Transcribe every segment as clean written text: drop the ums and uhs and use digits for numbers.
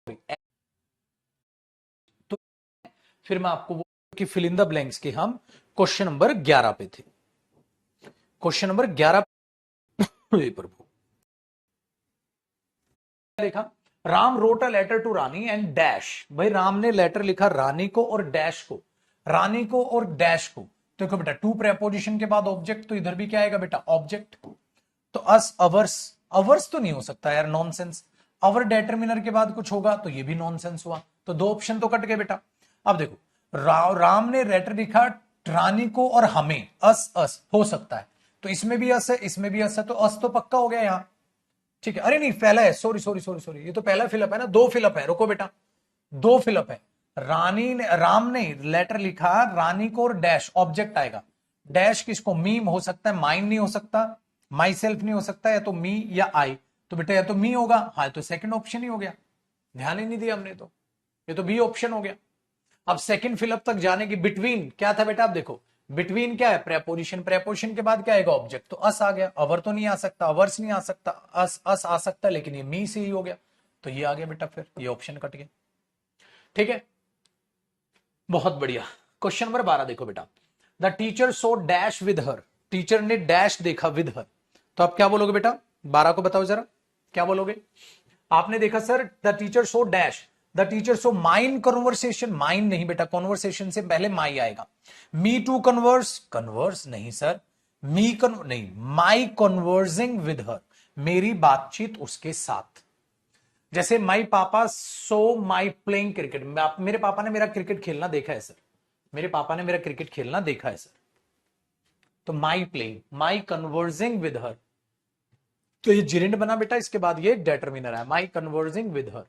तो फिर मैं आपको वो कि फिल इन द ब्लैंक्स के हम क्वेश्चन नंबर 11 पे थे। क्वेश्चन नंबर 11 प्रभु देखा, Ram wrote a letter to Rani and dash. भाई राम ने लेटर लिखा रानी को और डैश को, रानी को और डैश को। तो देखो बेटा, टू प्रेपोजिशन के बाद ऑब्जेक्ट, तो इधर भी क्या आएगा बेटा, ऑब्जेक्ट। तो अस अवर्स, अवर्स तो नहीं हो सकता यार, नॉनसेंस। अवर डेटरमिनर के बाद कुछ होगा तो ये भी नॉनसेंस हुआ, तो दो ऑप्शन तो कट गए बेटा। अब देखो, राम ने लेटर लिखा रानी को और हमें, अस अस हो सकता है, तो इसमें भी अस है, इसमें भी अस है, तो अस तो पक्का हो गया यहां। ठीक है, अरे नहीं पहला है, सॉरी सॉरी सॉरी सॉरी, ये तो पहला फिलअप है ना, दो फिलअप है, रुको बेटा, दो फिलअप है। रानी ने, राम ने लेटर लिखा रानी को और डैश, ऑब्जेक्ट आएगा। डैश किसको, मी हो सकता है, माइन नहीं हो सकता, माई सेल्फ नहीं हो सकता, या तो मी या आई। तो बेटा या तो मी होगा, हाँ तो सेकंड ऑप्शन ही हो गया, ध्यान ही नहीं दिया हमने, तो ये तो बी ऑप्शन हो गया। अब सेकंड फिलअप तक जाने की, बिटवीन क्या था बेटा, आप देखो बिटवीन क्या है, प्रेपोजिशन, प्रेपोजिशन के बाद क्या आएगा, ऑब्जेक्ट, तो अस आ गया। अवर तो नहीं आ सकता, अवर्स नहीं आ सकता, अस अस आ सकता, लेकिन ये मी से ही हो गया, तो ये आ गया बेटा, फिर ये ऑप्शन कट गया। ठीक है, बहुत बढ़िया। क्वेश्चन नंबर 12 देखो बेटा, the teacher so dash with her, teacher ने डैश देखा विद हर, तो आप क्या बोलोगे बेटा, 12 को बताओ जरा, क्या बोलोगे। आपने देखा sir the teacher so dash, the teacher so mine conversation, mine नहीं बेटा, कन्वर्सेशन से पहले माई आएगा। मी टू कन्वर्स, कन्वर्स नहीं सर, मी नहीं, माई कन्वर्सिंग विद हर, मेरी बातचीत उसके साथ। जैसे माई पापा सो माई प्लेइंग क्रिकेट, मेरे पापा ने मेरा क्रिकेट खेलना देखा है सर, मेरे पापा ने मेरा क्रिकेट खेलना देखा है सर, तो my playing, my conversing with her, तो ये जिरेंड बना बेटा, इसके बाद ये डेटरमिनर है, माई कन्वर्सिंग विद हर।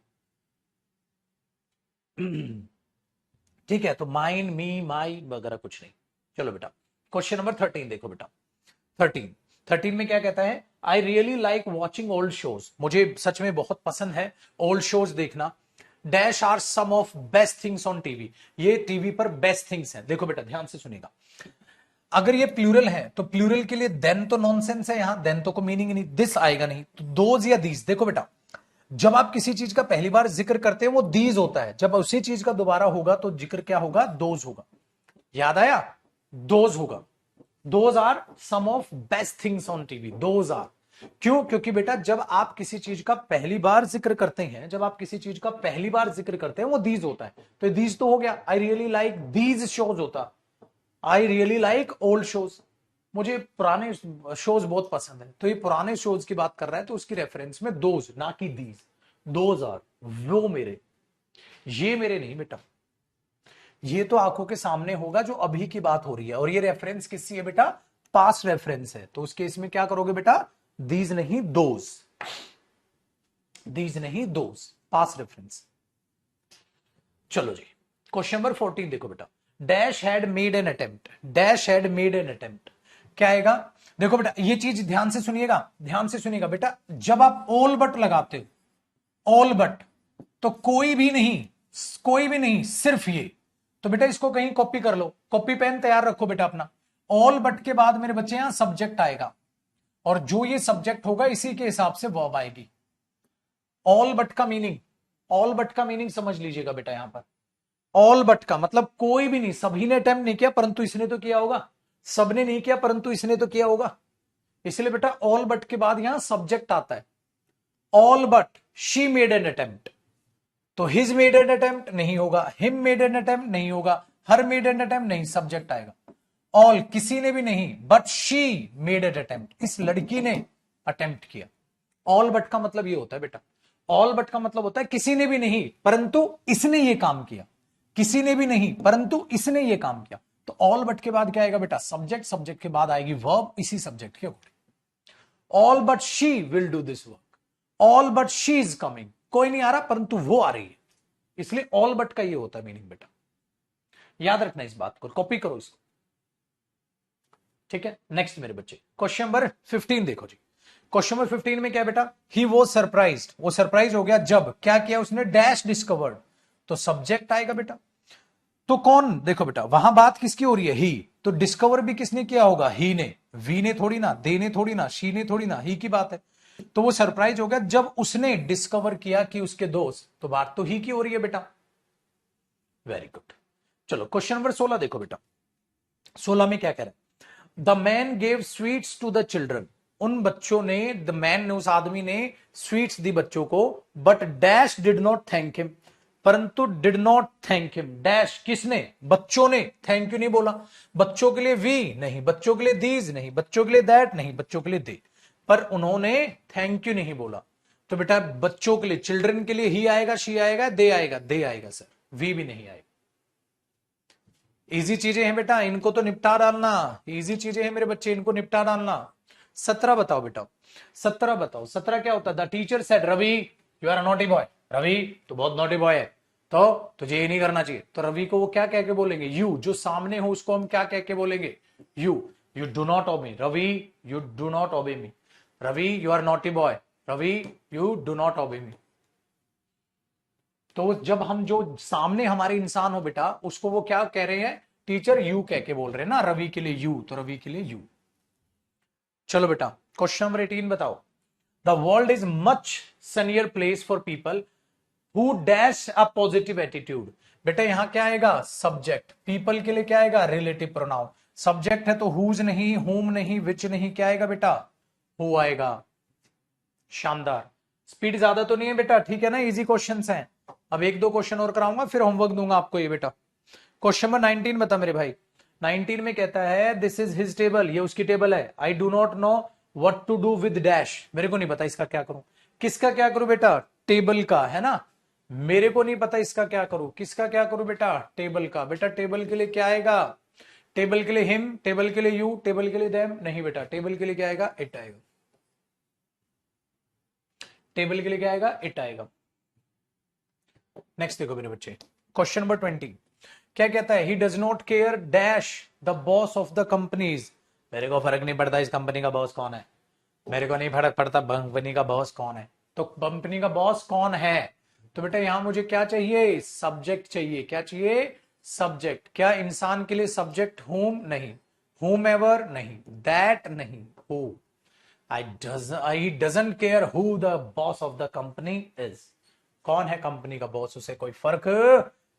ठीक है, तो माइन मी माई वगैरह कुछ नहीं। चलो बेटा, क्वेश्चन नंबर 13 देखो बेटा, 13 में क्या कहता है, I really like watching old shows, मुझे सच में बहुत पसंद है ओल्ड शोज देखना। Dash are some of best things on TV, ये टीवी पर बेस्ट थिंग्स है। देखो बेटा ध्यान से सुनिएगा, अगर ये प्लूरल है तो प्लूरल के लिए देन तो नॉनसेंस है, यहां देन तो को मीनिंग नहीं, दिस आएगा नहीं, तो दोज या दीज। देखो बेटा, जब आप किसी चीज का पहली बार जिक्र करते हैं वो दीज होता है, जब उसी चीज का दोबारा होगा तो जिक्र क्या होगा, दोज होगा। याद आया, दोज होगा, those are some of best things on TV, those are. क्यों, क्योंकि बेटा जब आप किसी चीज का पहली बार जिक्र करते हैं, जब आप किसी चीज का पहली बार जिक्र करते हैं वो दीज होता है, तो दीज तो हो गया। I really like these shows होता, I really like old shows, मुझे पुराने शोज बहुत पसंद है, तो ये पुराने शोज की बात कर रहा है, तो उसकी रेफरेंस में दोज, ना कि दीज। दोज आर, वो मेरे, ये मेरे नहीं बेटा, ये तो आंखों के सामने होगा जो अभी की बात हो रही है, और ये रेफरेंस किसकी है बेटा, पास्ट रेफरेंस है, तो उस केस में क्या करोगे बेटा, दीज नहीं दोज, दीज नहीं दोज, पास्ट रेफरेंस। चलो जी, क्वेश्चन नंबर 14 देखो बेटा, dash had made an attempt, dash had made an attempt, क्या आएगा। देखो बेटा ये चीज ध्यान से सुनिएगा, ध्यान से सुनिएगा बेटा, जब आप ऑल बट लगाते हो, ऑल बट, तो कोई भी नहीं, कोई भी नहीं, सिर्फ ये, तो बेटा इसको कहीं कॉपी कर लो, कॉपी पेन तैयार रखो बेटा अपना। ऑल बट के बाद मेरे बच्चे यहां सब्जेक्ट आएगा, और जो ये सब्जेक्ट होगा इसी के हिसाब से वर्ब आएगी। ऑल बट का मीनिंग, ऑल बट का मीनिंग समझ लीजिएगा बेटा, यहां पर ऑल बट का मतलब कोई भी नहीं, सभी ने अटेम्प्ट नहीं किया परंतु इसने तो किया होगा, सबने नहीं किया परंतु इसने तो किया होगा, इसलिए बेटा ऑल बट के बाद यहां सब्जेक्ट आता है। All but she made an attempt, तो हिज मेड एन अटेम्प्ट नहीं होगा, हिम मेड एन अटेम्प्ट नहीं होगा, हर मेड एन अटेम्प्ट नहीं, सब्जेक्ट आएगा। ऑल किसी ने भी नहीं, but she made an attempt, इस लड़की ने अटेम्प्ट किया। ऑल बट का मतलब ये होता है बेटा, ऑल बट का मतलब होता है किसी ने भी नहीं परंतु इसने ये काम किया, किसी ने भी नहीं परंतु इसने ये काम किया, तो ऑल बट के बाद क्या आएगा बेटा, सब्जेक्ट, सब्जेक्ट के बाद आएगी वर्ब इसी सब्जेक्ट के according. All but she will do this work, all but she is coming, कोई नहीं आ रहा परंतु वो आ रही है, इसलिए ऑल बट का ये होता है मीनिंग बेटा, याद रखना इस बात को, कॉपी करो इसको। ठीक है, नेक्स्ट मेरे बच्चे, क्वेश्चन नंबर 15 देखो जी, क्वेश्चन नंबर 15 में क्या बेटा, ही वॉज सरप्राइज्ड, वो सरप्राइज हो गया जब क्या किया उसने, डैश डिस्कवर्ड, तो सब्जेक्ट आएगा बेटा। तो कौन, देखो बेटा वहां बात किसकी हो रही है, ही, तो डिस्कवर भी किसने किया होगा, ही ने, वी ने थोड़ी ना, दे ने थोड़ी ना, शी ने थोड़ी ना, ही की बात है। तो वो सरप्राइज हो गया जब उसने डिस्कवर किया कि उसके दोस्त, तो बात तो ही की हो रही है बेटा। Very good. चलो क्वेश्चन नंबर 16 देखो बेटा। 16 में क्या कह रहा है, the man gave sweets to the children. उन बच्चों ने, द मैन ने, उस आदमी ने स्वीट्स दी बच्चों को, but dash did not thank him, परंतु did not thank him dash, किसने, बच्चों ने थैंक यू नहीं बोला। बच्चों के लिए वी नहीं, बच्चों के लिए दीज नहीं, बच्चों के लिए दैट नहीं, बच्चों के लिए दे, पर उन्होंने थैंक यू नहीं बोला। तो बेटा बच्चों के लिए, चिल्ड्रन के लिए ही आएगा, शी आएगा, दे आएगा, दे आएगा सर, वी भी नहीं आएगा। इजी चीजें हैं बेटा, इनको तो निपटा डालना, इजी चीजें हैं मेरे बच्चे, इनको निपटा डालना। 17 बताओ बेटा, 17 बताओ। 17 क्या होता है, the teacher said Ravi you are a naughty boy, Ravi तू बहुत नॉटी बॉय है, तो तुझे ये नहीं करना चाहिए। तो रवि को वो क्या कह के बोलेंगे, यू, जो सामने हो उसको हम क्या कह के बोलेंगे, यू, यू डू नॉट ओबे Ravi, you do not obey me, Ravi you are naughty boy, Ravi you do not obey me. तो जब हम, जो सामने हमारे इंसान हो बेटा, उसको वो क्या कह रहे हैं, टीचर यू कह के बोल रहे हैं ना, रवि के लिए यू, तो रवि के लिए यू। चलो बेटा क्वेश्चन नंबर 18 बताओ। The world is much sunnier place for people who dash a positive attitude. बेटा यहां क्या आएगा, सब्जेक्ट, पीपल के लिए क्या आएगा, रिलेटिव प्रोनाउन। सब्जेक्ट है तो हुज नहीं, हुम नहीं, विच नहीं, क्या आएगा बेटा, हु आएगा। शानदार। स्पीड ज्यादा तो नहीं है बेटा, ठीक है ना, इजी क्वेश्चंस हैं। अब एक दो क्वेश्चन और कराऊंगा, फिर होमवर्क दूंगा आपको ये बेटा। क्वेश्चन नंबर 19 बता मेरे भाई। 19 में कहता है दिस इज हिज टेबल, ये उसकी टेबल है। I do not know what to do with dash, मेरे को नहीं पता इसका क्या करूं। किसका क्या करूं बेटा, टेबल का, है ना। मेरे को नहीं पता इसका क्या करूं, किसका क्या करूं बेटा, टेबल का। बेटा टेबल के लिए क्या आएगा, टेबल के लिए हिम, टेबल के लिए यू, टेबल के लिए देम नहीं बेटा, टेबल के लिए क्या आएगा, इट आएगा। टेबल के लिए क्या आएगा, इट आएगा। नेक्स्ट देखो मेरे बच्चे, क्वेश्चन नंबर 20 क्या कहता है, he does not care dash the boss of the companies. मेरे को फर्क नहीं पड़ता इस कंपनी का बॉस कौन है, मेरे को नहीं फर्क पड़ता कंपनी का बॉस कौन है। तो कंपनी का बॉस कौन है, तो बेटा यहां मुझे क्या चाहिए, सब्जेक्ट चाहिए। क्या चाहिए, सब्जेक्ट। क्या इंसान के लिए सब्जेक्ट हुम नहीं, हुम एवर नहीं, दैट नहीं, who. I doesn't care who the boss of the company is. कौन है कंपनी का बॉस, उसे कोई फर्क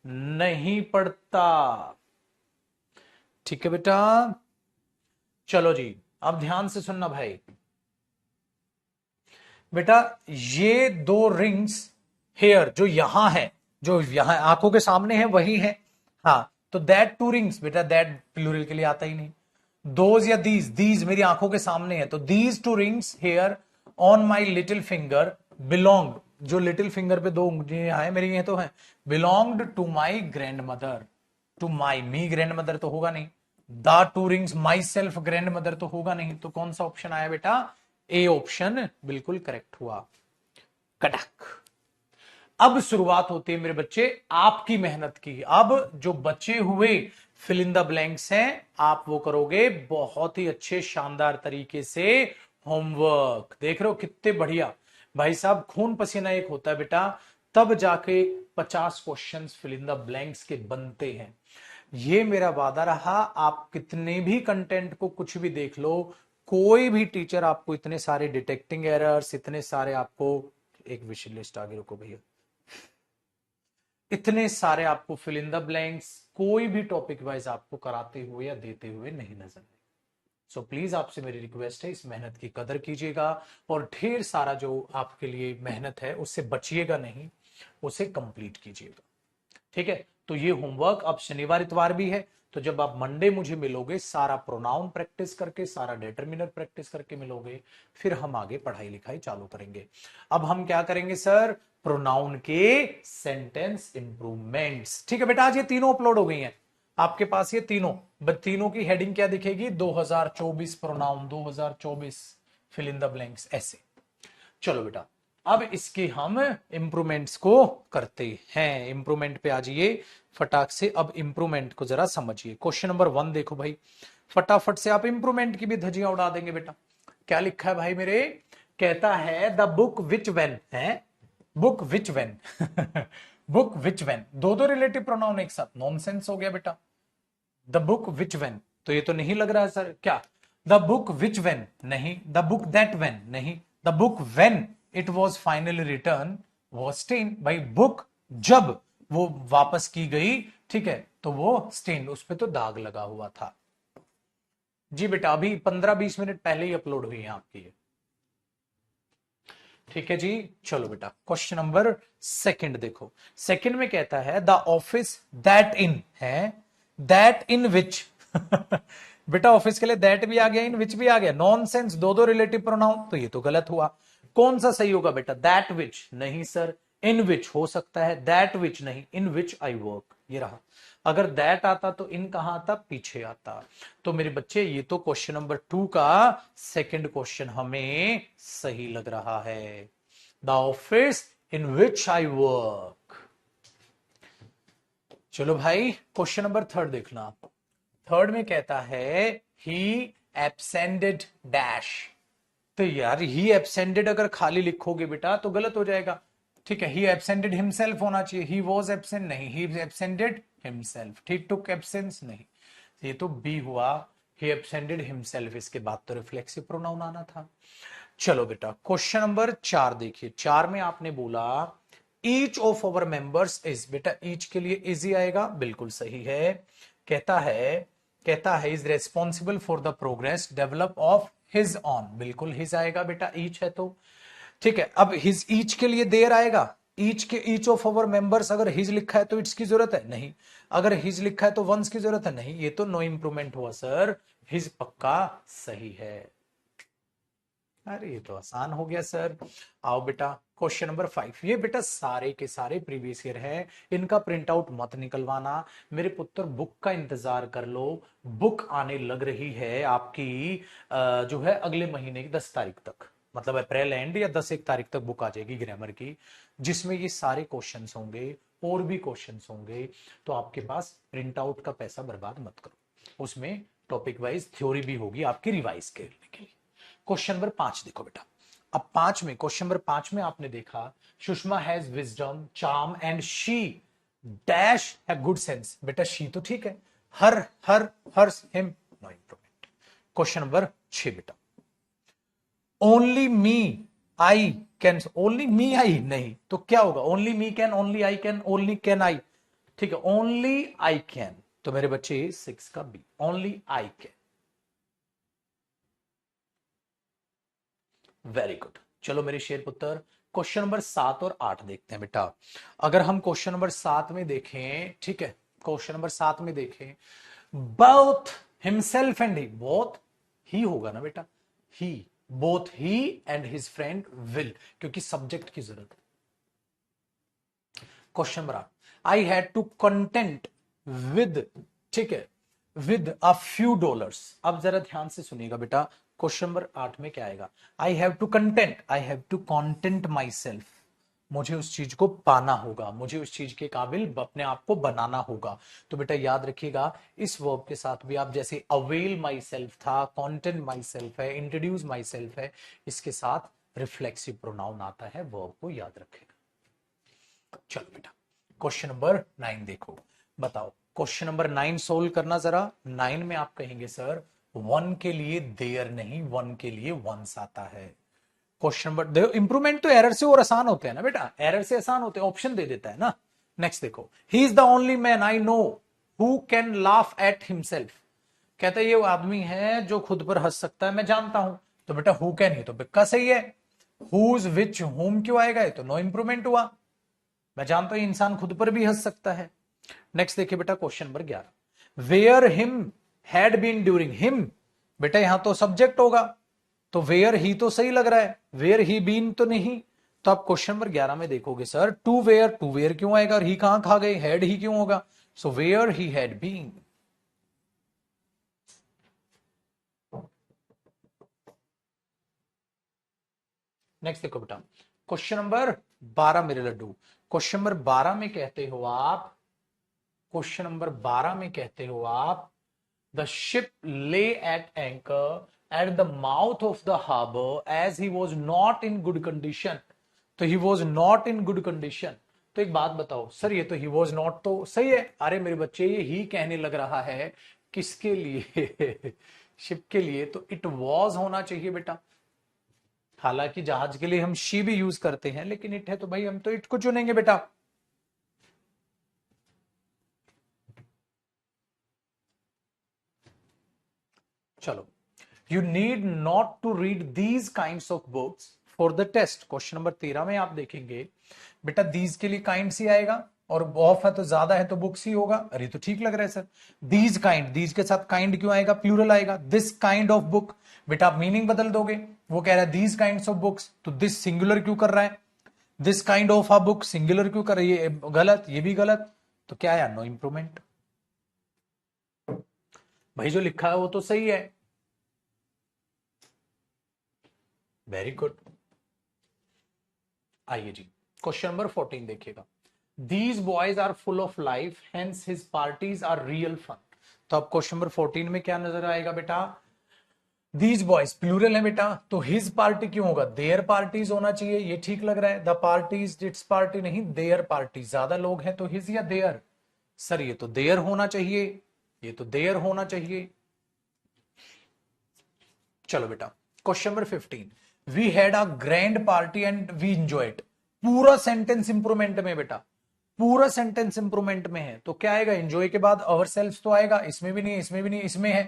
नहीं पड़ता। ठीक है बेटा, चलो जी अब ध्यान से सुनना भाई। बेटा ये दो रिंग्स हेयर जो यहां है, जो यहां आंखों के सामने है वही है, हाँ। तो दैट टू रिंग्स, बेटा दैट प्लूरल के लिए आता ही नहीं। दोज या दीज, दीज मेरी आंखों के सामने है, तो these two rings here on my little finger belong, जो लिटिल फिंगर पे दो उंगलियां हैं मेरी, ये तो है, belonged to my grandmother. To my, me grandmother तो होगा नहीं, the two rings myself grandmother तो होगा नहीं, तो कौन सा ऑप्शन आया बेटा, ए ऑप्शन बिल्कुल करेक्ट हुआ। कटक। अब शुरुआत होती है मेरे बच्चे आपकी मेहनत की। अब जो बचे हुए फिल इन द ब्लैंक्स हैं, आप वो करोगे बहुत ही अच्छे शानदार तरीके से होमवर्क। देख रहे हो कितने बढ़िया भाई साहब, खून पसीना एक होता है बेटा, तब जाके 50 questions fill in the blanks के बनते हैं। ये मेरा वादा रहा, आप कितने भी कंटेंट को कुछ भी देख लो, कोई भी टीचर आपको इतने सारे डिटेक्टिंग एरर्स, इतने सारे आपको, एक विश लिस्ट आगे रुको भैया, इतने सारे आपको फिल इन द ब्लैंक्स कोई भी टॉपिक वाइज आपको कराते हुए या देते हुए नहीं नजर आए। सो प्लीज आपसे मेरी रिक्वेस्ट है, इस मेहनत की कदर कीजिएगा और ढेर सारा जो आपके लिए मेहनत है उससे बचिएगा नहीं, उसे कंप्लीट कीजिएगा। ठीक है, तो ये होमवर्क अब शनिवार इतवार भी है, तो जब आप मंडे मुझे मिलोगे, सारा प्रोनाउन प्रैक्टिस करके, सारा डिटरमिनर प्रैक्टिस करके मिलोगे, फिर हम आगे पढ़ाई लिखाई चालू करेंगे। अब हम क्या करेंगे सर, प्रोनाउन के सेंटेंस इंप्रूवमेंट्स। ठीक है बेटा, आज ये तीनों अपलोड हो गई हैं आपके पास, ये तीनों, तीनों की हेडिंग क्या दिखेगी, 2024 pronoun 2024 fill in the blanks, ऐसे। चलो बेटा अब इसके हम इंप्रूवमेंट्स को करते हैं। इंप्रूवमेंट पे आ जाइए फटाक से, अब इंप्रूवमेंट को जरा समझिए। क्वेश्चन नंबर 1 देखो भाई, फटाफट से आप इंप्रूवमेंट की भी धज्जियां उड़ा देंगे बेटा। क्या लिखा है भाई मेरे, कहता है द बुक विच वेन है, book which when book which when, दो दो रिलेटिव प्रोनाउन एक साथ, नॉनसेंस हो गया बेटा। द बुक विच वेन, तो ये तो नहीं लग रहा है सर, क्या द बुक विच वेन नहीं, द बुक दैट वेन नहीं, the book when it was finally return was stain. भाई बुक जब वो वापस की गई, ठीक है, तो वो स्टेन, उस पर तो दाग लगा हुआ था। जी बेटा अभी 15-20 मिनट पहले ही अपलोड हुई है आपकी, ठीक है जी। चलो बेटा क्वेश्चन नंबर सेकंड देखो। सेकंड में कहता है द ऑफिस दैट इन है, दैट इन विच बेटा ऑफिस के लिए दैट भी आ गया, इन विच भी आ गया, नॉनसेंस, दो दो रिलेटिव प्रोनाउन, तो ये तो गलत हुआ। कौन सा सही होगा बेटा? दैट विच नहीं सर, इन विच हो सकता है, दैट विच नहीं, इन विच आई वर्क, ये रहा। अगर दैट आता तो इन कहां आता? पीछे आता। तो मेरे बच्चे ये तो क्वेश्चन नंबर 2 का सेकंड क्वेश्चन हमें सही लग रहा है, the office in which I work. चलो भाई क्वेश्चन नंबर थर्ड देखना। थर्ड में कहता है ही एब्सेंडेड डैश। तो यार ही एब्सेंडेड अगर खाली लिखोगे बेटा तो गलत हो जाएगा, ठीक है। ही एब्सेंडेड हिमसेल्फ होना चाहिए, ही वॉज एब्सेंट नहीं, ही एब्सेंडेड हिमसेल्फ, ही टुक एब्सेंस नहीं, ये तो बी हुआ, ही एब्सेंडेड हिमसेल्फ, इसके बाद तो रिफ्लेक्सिव प्रोनाउन आना था। चलो बेटा क्वेश्चन नंबर 4 देखिए। 4 में आपने बोला each of our members is, बेटा ईच के लिए इज ही आएगा, बिल्कुल सही है। कहता है is responsible for the progress develop of his on, बिल्कुल हिज आएगा बेटा, ईच है तो, ठीक है। अब हिज ईच के लिए देर आएगा, ईच के ईच ऑफ अवर मेंबर्स अगर हिज लिखा है तो इट्स की जरूरत है नहीं, अगर हिज लिखा है तो वंस की जरूरत है नहीं, ये तो नो इंप्रूवमेंट हुआ सर, हिज पक्का सही है। अरे ये तो आसान हो गया सर। आओ बेटा क्वेश्चन नंबर 5, ये बेटा सारे के सारे प्रीवियस ईयर है, इनका प्रिंट आउट मत निकलवाना मेरे पुत्र, बुक का इंतजार कर लो। बुक आने लग रही है आपकी जो है अगले महीने की 10 तारीख तक, मतलब अप्रैल एंड या 10-1 तारीख तक बुक आ जाएगी ग्रामर की, जिसमें ये सारे क्वेश्चंस होंगे और भी क्वेश्चंस होंगे। तो आपके पास प्रिंट आउट का पैसा बर्बाद मत करो, उसमें टॉपिक वाइज थ्योरी भी होगी आपकी रिवाइज करने के लिए। क्वेश्चन नंबर 5 देखो बेटा। अब 5 में, क्वेश्चन नंबर 5 में आपने देखा Sushma has wisdom charm and she dash है गुड सेंस, बेटा शी तो ठीक है, her her her him no improvement. Question number 6 बेटा, only me I can, only me I नहीं तो क्या होगा? Only me can, only I can, only can I, ठीक है, ओनली आई कैन, तो मेरे बच्चे 6 का B, only I can. Very good. चलो मेरे शेर पुत्र क्वेश्चन नंबर 7 और 8 देखते हैं बेटा। अगर हम क्वेश्चन नंबर 7 में देखें, ठीक है, क्वेश्चन नंबर 7 में देखें, both himself and he, both he होगा ना बेटा, he, both he and his friend will, क्योंकि सब्जेक्ट की जरूरत है। Question number 8, I had to content with, ठीक है, विद अ फ्यू डॉलर्स। अब जरा ध्यान से सुनिएगा बेटा, क्वेश्चन नंबर 8 में क्या आएगा? I have to content, I have to content myself, मुझे उस चीज को पाना होगा, मुझे उस चीज के काबिल अपने आप को बनाना होगा। तो बेटा याद रखिएगा इस वर्ब के साथ भी आप, जैसे अवेल माई सेल्फ था, कॉन्टेंट माई सेल्फ है, इंट्रोड्यूस माई सेल्फ है, इसके साथ रिफ्लेक्सिव प्रोनाउन आता है, वर्ब को याद रखेगा। चलो बेटा क्वेश्चन नंबर 9 देखो, बताओ क्वेश्चन नंबर 9 सोल्व करना जरा। 9 में आप कहेंगे सर वन के लिए देयर नहीं, वन के लिए वंस आता है। क्वेश्चन नंबर देखो, इंप्रूवमेंट तो एरर से और आसान होते हैं ना बेटा, एरर से आसान होते हैं, ऑप्शन दे देता है ना। नेक्स्ट देखो, he is the only man I know who can laugh at himself, कहता है ये वो आदमी है जो खुद पर हंस सकता है, मैं जानता हूं। तो बेटा हु कैन, ही तो बिक्का सही है, हुज विच होम क्यों आएगा? ये तो नो इंप्रूवमेंट हुआ, मैं जानता हूं इंसान खुद पर भी हंस सकता है। नेक्स्ट देखिए बेटा question number 11, where him had been during him, बेटा यहां तो सब्जेक्ट होगा, तो वेयर ही तो सही लग रहा है, वेयर ही बीन तो नहीं। तो आप क्वेश्चन नंबर 11 में देखोगे सर टू वेयर क्यों आएगा, और ही कहां खा गए, हैड ही क्यों होगा? So where he had been. Next देखो बेटा क्वेश्चन नंबर 12 मेरे लड्डू, क्वेश्चन नंबर 12 में कहते हो आप, क्वेश्चन नंबर 12 में कहते हो आप, the ship lay at anchor at the mouth of the harbour as he was not in good condition. तो he was not in good condition, तो एक बात बताओ सर, ये तो ही वॉज नॉट तो सही है, अरे मेरे बच्चे ये ही कहने लग रहा है किसके लिए शिप के लिए, तो इट वॉज होना चाहिए बेटा। हालांकि जहाज के लिए हम शी भी यूज करते हैं, लेकिन इट है तो भाई हम तो इट को चुनेंगे बेटा। चलो, you need not to read these kind of books for the test. Question number 13 में आप देखेंगे बेटा दीज के लिए काइंड ही आएगा, और ऑफ है तो ज्यादा है तो बुक्स ही होगा। अरे तो ठीक लग रहा है सर, दीज काइंड, दीज के साथ काइंड क्यों आएगा, प्लूरल आएगा। दिस काइंड ऑफ बुक, बेटा आप मीनिंग बदल दोगे। वो कह रहा है दीज काइंड ऑफ बुक्स, तो दिस सिंगुलर क्यों कर रहा है, this kind of a book singular क्यों कर रही है, ये गलत, ये भी गलत। तो क्या है, नो इंप्रूवमेंट। भाई जो लिखा है वो तो सही है, वेरी गुड। आइए जी, क्वेश्चन नंबर 14 देखिएगा। These boys are full of life hence his parties are real fun. तो अब क्वेश्चन नंबर 14 में क्या नजर आएगा बेटा, दीज बॉयज प्लूरल है बेटा, तो हिज पार्टी क्यों होगा, देयर पार्टीज होना चाहिए, ये ठीक लग रहा है। द पार्टीज, इट्स पार्टी नहीं, देयर पार्टी, ज्यादा लोग हैं तो हिज या देयर। सर ये तो देयर होना चाहिए, ये तो देयर होना चाहिए। चलो बेटा, question number 15, we had a grand party and we enjoy it. पूरा सेंटेंस इंप्रूवमेंट में बेटा, पूरा सेंटेंस इंप्रूवमेंट में है, तो क्या आएगा, एंजॉय के बाद अवर सेल्फ तो आएगा, इसमें भी नहीं, इसमें भी नहीं, इसमें है,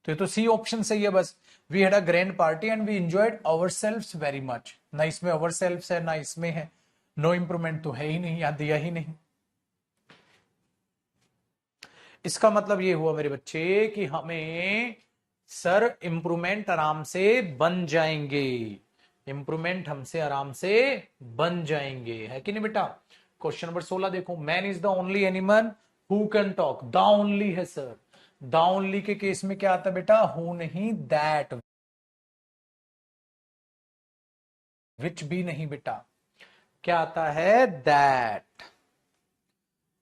तो ये तो सी ऑप्शन सही है बस। We had a grand party and we enjoyed our self very much, ना इसमें अवर सेल्फ है ना इसमें है, नो इंप्रूवमेंट तो है ही नहीं, यहां दिया ही नहीं। इसका मतलब ये हुआ मेरे बच्चे कि हमें सर इंप्रूवमेंट आराम से बन जाएंगे, इंप्रूवमेंट हमसे आराम से बन जाएंगे, है कि नहीं बेटा। क्वेश्चन नंबर 16 देखो, man is the only animal who can talk. The only है सर, द ओनली के केस में क्या आता है बेटा, हु नहीं, दैट, विच भी नहीं बेटा, क्या आता है, दैट।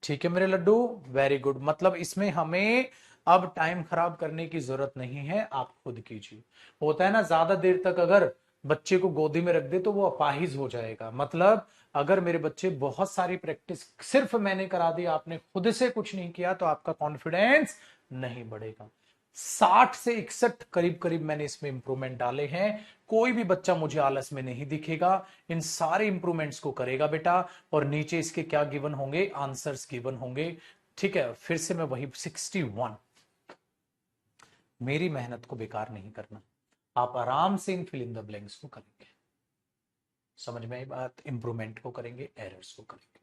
ठीक है मेरे लड्डू, वेरी गुड। मतलब इसमें हमें अब टाइम खराब करने की जरूरत नहीं है, आप खुद कीजिए। होता है ना, ज्यादा देर तक अगर बच्चे को गोदी में रख दे तो वो अपाहिज हो जाएगा। मतलब अगर मेरे बच्चे बहुत सारी प्रैक्टिस सिर्फ मैंने करा दी, आपने खुद से कुछ नहीं किया, तो आपका कॉन्फिडेंस नहीं बढ़ेगा। 60 से 61 करीब करीब मैंने इसमें इंप्रूवमेंट डाले हैं। कोई भी बच्चा मुझे आलस में नहीं दिखेगा, इन सारे इंप्रूवमेंट्स को करेगा बेटा, और नीचे इसके क्या गिवन होंगे, आंसर्स गिवन होंगे। ठीक है, फिर से मैं वही 61, मेरी मेहनत को बेकार नहीं करना, आप आराम से इन फिल इन द ब्लैंक्स को करेंगे। समझ में आई बात, इंप्रूवमेंट को करेंगे, एरर्स को करेंगे।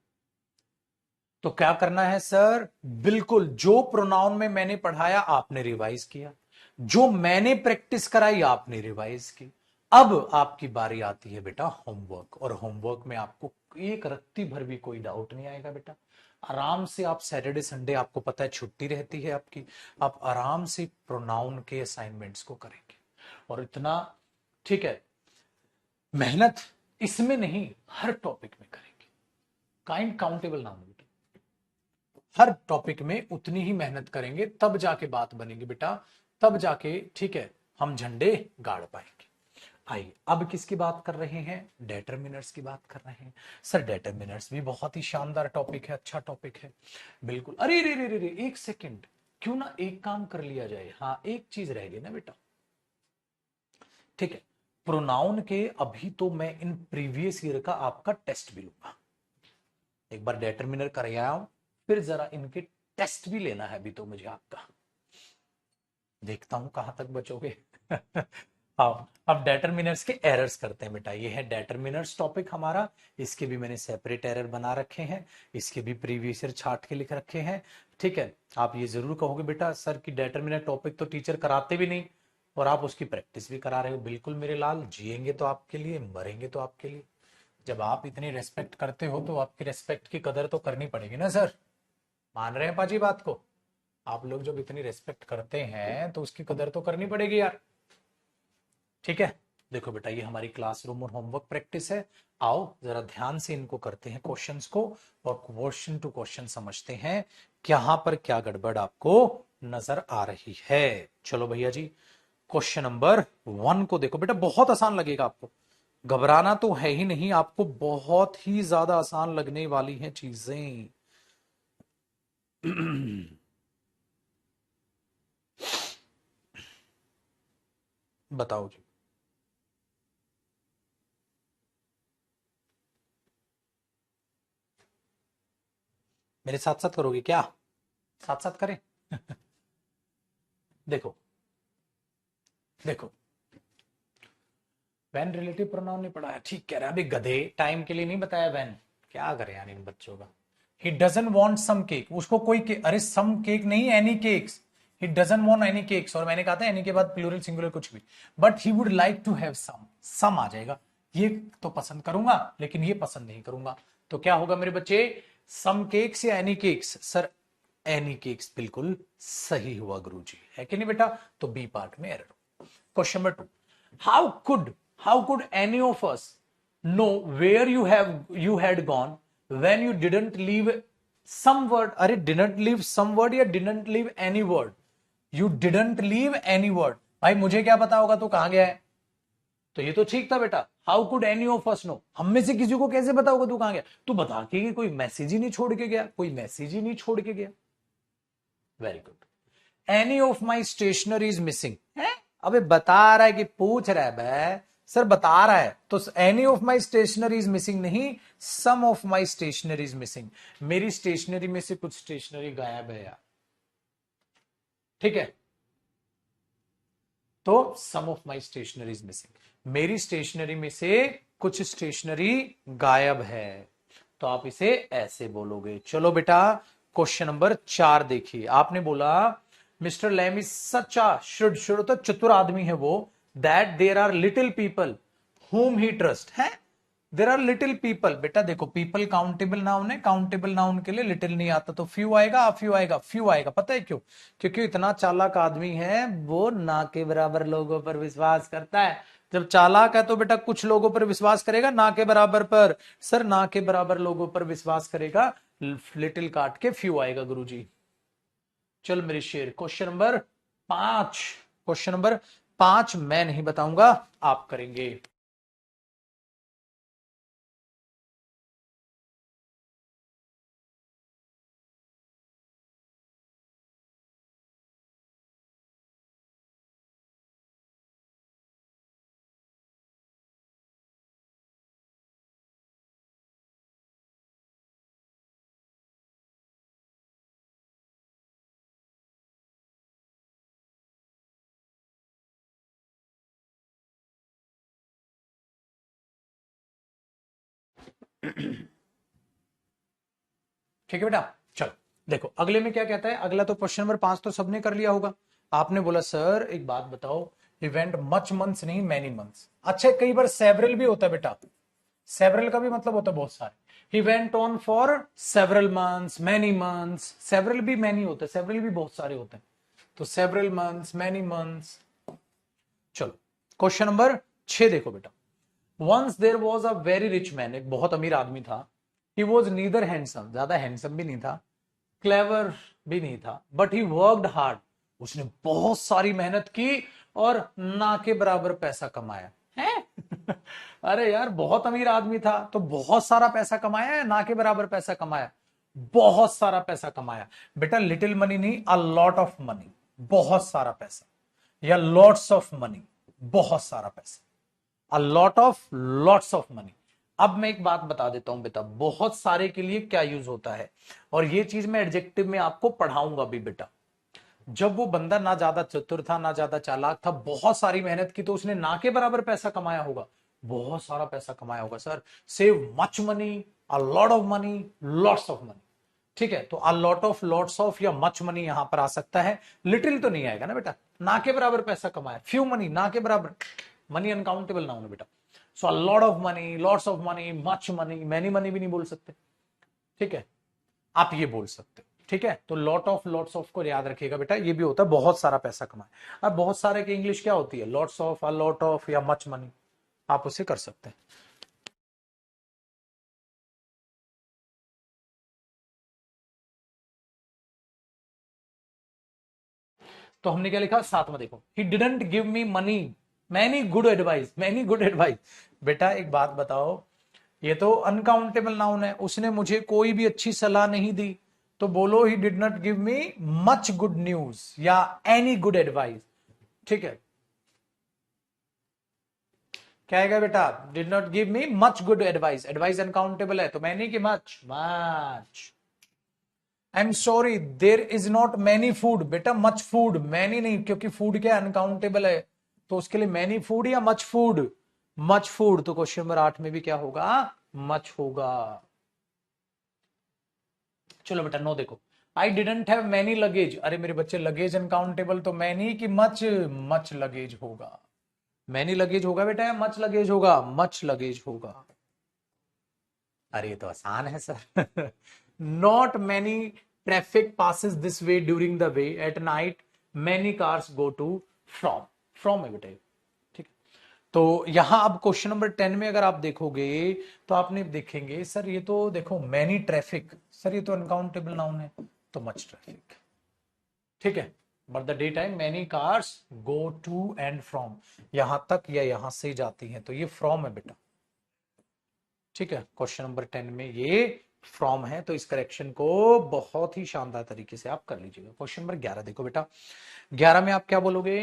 तो क्या करना है सर, बिल्कुल जो प्रोनाउन में मैंने पढ़ाया आपने रिवाइज किया, जो मैंने प्रैक्टिस कराई आपने रिवाइज की। अब आपकी बारी आती है बेटा होमवर्क, और होमवर्क में आपको एक रत्ती भर भी कोई डाउट नहीं आएगा बेटा। आराम से आप सैटरडे संडे, आपको पता है छुट्टी रहती है आपकी, आप आराम से प्रोनाउन के असाइनमेंट्स को करेंगे, और इतना, ठीक है, मेहनत इसमें नहीं हर टॉपिक में करेंगे। काइंड काउंटेबल नाम है, हर टॉपिक में उतनी ही मेहनत करेंगे, तब जाके बात बनेगी बेटा, तब जाके, ठीक है, हम झंडे गाड़ पाएंगे। आइए, अब किसकी बात कर रहे हैं, डेटरमिनर्स की बात कर रहे हैं। सर डेटरमिनर्स भी बहुत ही शानदार टॉपिक है, अच्छा टॉपिक है, बिल्कुल। अरे रे रे रे रे, एक सेकेंड, क्यों ना एक काम कर लिया जाए, हाँ एक चीज रह गई ना बेटा। ठीक है, प्रोनाउन के अभी तो मैं इन प्रीवियस ईयर का आपका टेस्ट भी लूंगा, एक बार डेटरमिनर कर आया हूं, फिर जरा इनके टेस्ट भी लेना है अभी तो मुझे आपका, देखता हूं कहां तक बचोगे। हाँ, अब डेटरमिनर्स के एरर्स करते हैं बेटा, ये है डेटरमिनर्स टॉपिक हमारा, इसके भी मैंने सेपरेट एरर बना रखे हैं, इसके भी प्रीवियस ईयर छाट के लिख रखे हैं। ठीक है, आप ये जरूर कहोगे बेटा सर की डेटरमिनर टॉपिक तो टीचर कराते भी नहीं, और आप उसकी प्रैक्टिस भी करा रहे हो। बिल्कुल मेरे लाल, जिएंगे तो आपके लिए, मरेंगे तो आपके लिए। जब आप इतनी रेस्पेक्ट करते हो तो आपकी रेस्पेक्ट की कदर तो करनी पड़ेगी ना सर, मान रहे हैं पाजी बात को। आप लोग जब इतनी रेस्पेक्ट करते हैं तो उसकी कदर तो करनी पड़ेगी यार। ठीक है, देखो बेटा ये हमारी क्लासरूम और होमवर्क प्रैक्टिस है, आओ जरा ध्यान से इनको करते हैं क्वेश्चंस को, और क्वेश्चन टू क्वेश्चन समझते हैं कहां पर क्या गड़बड़ आपको नजर आ रही है। चलो भैया जी, क्वेश्चन नंबर 1 को देखो बेटा, बहुत आसान लगेगा आपको, घबराना तो है ही नहीं, आपको बहुत ही ज्यादा आसान लगने वाली हैं चीजें। बताओ जी। मेरे साथ साथ करोगे क्या? साथ साथ करें? देखो देखो, वैन रिलेटिव प्रोनाउन नहीं पढ़ा है, ठीक कह रहा है। अभी गधे, टाइम के लिए नहीं बताया वैन, क्या करे यार इन बच्चों का। He doesn't want some cake, उसको कोई अरे सम केक नहीं, any cakes. He doesn't want any cakes, और मैंने कहा था एनी के बाद प्लूरल सिंगुलर कुछ भी, but he would like to have some आ जाएगा। ये तो पसंद करूंगा लेकिन ये पसंद नहीं करूंगा, तो क्या होगा मेरे बच्चे? सम केक्स या any cakes? Sir any cakes बिल्कुल सही हुआ गुरुजी, है कि नहीं बेटा? तो बी पार्ट में error. Question number 2, how could how could any of us know where you had gone when you didn't leave some word? अरे didn't leave some word या didn't leave any word? You didn't leave any word। भाई मुझे क्या पता होगा तू कहां गया है? तो ये तो ठीक था बेटा, how could any of us know, हम में से किसी को कैसे पता होगा तू कहां गया? तू बता के कोई मैसेज ही नहीं छोड़ के गया, कोई मैसेज ही नहीं छोड़ के गया। Very good. Any of my stationery is missing है, अबे बता रहा है कि पूछ रहा है बे, सर बता रहा है, तो any of my stationery is missing नहीं, some of my stationery is missing. मेरी स्टेशनरी में से कुछ स्टेशनरी गायब है यार, ठीक है, तो some of my stationery is missing, मेरी स्टेशनरी में से कुछ स्टेशनरी गायब है, तो आप इसे ऐसे बोलोगे। चलो बेटा क्वेश्चन नंबर 4 देखिए, आपने बोला mister Lamb is such a shrewd तो चतुर आदमी है वो, that there are little people whom he trust है। देर आर लिटिल पीपल, बेटा देखो पीपल काउंटेबल नाउन है, काउंटेबल नाउन के लिए लिटिल नहीं आता, तो फ्यू आएगा, फ्यू आएगा, फ्यू आएगा। पता है क्यों? क्योंकि इतना चालाक आदमी है वो ना के बराबर लोगों पर विश्वास करता है। जब चालाक है तो बेटा कुछ लोगों पर विश्वास करेगा, ना के बराबर पर। सर ना के बराबर लोगों पर विश्वास करेगा, लिटिल काट के फ्यू आएगा गुरुजी। चल मेरे शेर, क्वेश्चन नंबर 5, क्वेश्चन नंबर 5 मैं नहीं बताऊंगा, आप करेंगे। ठीक है बेटा, चलो देखो अगले में क्या कहता है। अगला तो क्वेश्चन नंबर 5 तो सबने कर लिया होगा। आपने बोला सर एक बात बताओ, इवेंट मच मंथ्स नहीं मैनी मंथ्स। अच्छा कई बार सेवरल भी होता है बेटा, सेवरल का भी मतलब होता है बहुत सारे। He went on for several months, many months, several भी मैनी होता है, सेवरल भी बहुत सारे होते हैं, तो सेवरल मंथ्स, मैनी मंथ्स। चलो क्वेश्चन नंबर 6 देखो बेटा, once there was a very rich man, एक बहुत अमीर आदमी था। ही वॉज नीदर हैंडसम, ज्यादा हैंडसम भी नहीं था, क्लेवर भी नहीं था, बट ही वर्कड हार्ड, उसने बहुत सारी मेहनत की और ना के बराबर पैसा कमाया है। अरे यार बहुत अमीर आदमी था तो बहुत सारा पैसा कमाया है, ना के बराबर पैसा कमाया, बहुत सारा पैसा कमाया। बेटा लिटिल मनी नहीं, अ लॉट ऑफ मनी, बहुत सारा पैसा, या लॉट्स ऑफ मनी, बहुत सारा पैसा, अ lot of lots of money. अब मैं एक बात बता देता हूं बेटा, बहुत सारे के लिए क्या यूज होता है, और ये चीज मैं एडजेक्टिव में आपको पढ़ाऊंगा भी बेटा। जब वो बंदा ना ज्यादा चतुर था ना ज्यादा चालाक था, बहुत सारी मेहनत की, तो उसने ना के बराबर पैसा कमाया होगा, बहुत सारा पैसा कमाया होगा। Sir save much money, a lot of money, lots of money, ठीक है, तो अ लॉट ऑफ, लॉट्स ऑफ या मच मनी यहां पर आ सकता है, लिटिल तो नहीं आएगा ना बेटा। ना के बराबर पैसा कमाया, फ्यू मनी, ना के बराबर, मनी अनकाउंटेबल नाउन है बेटा। So a lot of money, lots of money, much money, many money भी नहीं बोल सकते, ठीक है, आप ये बोल सकते हो, ठीक है। तो लॉट ऑफ, लॉट्स ऑफ को याद रखिएगा बेटा, ये भी होता है बहुत सारा पैसा कमाए। अब बहुत सारे की इंग्लिश क्या होती है, lots of, a lot of या मच मनी, आप उसे कर सकते हैं। तो हमने क्या लिखा 7 में देखो, he didn't give me money, many good advice, many good advice. बेटा एक बात बताओ, ये तो अनकाउंटेबल नाउन है, उसने मुझे कोई भी अच्छी सलाह नहीं दी, तो बोलो he did not give me much good news या एनी गुड एडवाइस, ठीक है। क्या आएगा बेटा, did not give me much good advice, advice uncountable है तो मैनी की much, much. I am sorry there is not many food, बेटा मच फूड, मैनी नहीं, क्योंकि फूड क्या अनकाउंटेबल है, तो उसके लिए मैनी फूड या मच फूड, मच फूड। तो क्वेश्चन नंबर 8 में भी क्या होगा, मच होगा। चलो बेटा 9 देखो, I didn't have many luggage, अरे मेरे बच्चे लगेज अनकाउंटेबल तो मैनी की मच, मच लगेज होगा। मैनी लगेज होगा बेटा या मच लगेज होगा, मच लगेज होगा। अरे ये तो आसान है sir. Not many traffic passes this way during the way at night, many cars go to from, from है बेटा, ठीक है। तो यहां अब क्वेश्चन नंबर 10 में अगर आप देखोगे तो आपने देखेंगे सर ये तो देखो मैनी ट्रैफिक, सर ये तो अनकाउंटेबल नाउन है, तो मच ट्रैफिक, ठीक है। But the day time many cars go to and from, यहां तक या यहां से जाती हैं, तो ये फ्रॉम है बेटा, ठीक है। क्वेश्चन नंबर 10 में ये फ्रॉम है, तो इस करेक्शन को बहुत ही शानदार तरीके से आप कर लीजिएगा। क्वेश्चन नंबर 11 देखो बेटा, 11 में आप क्या बोलोगे,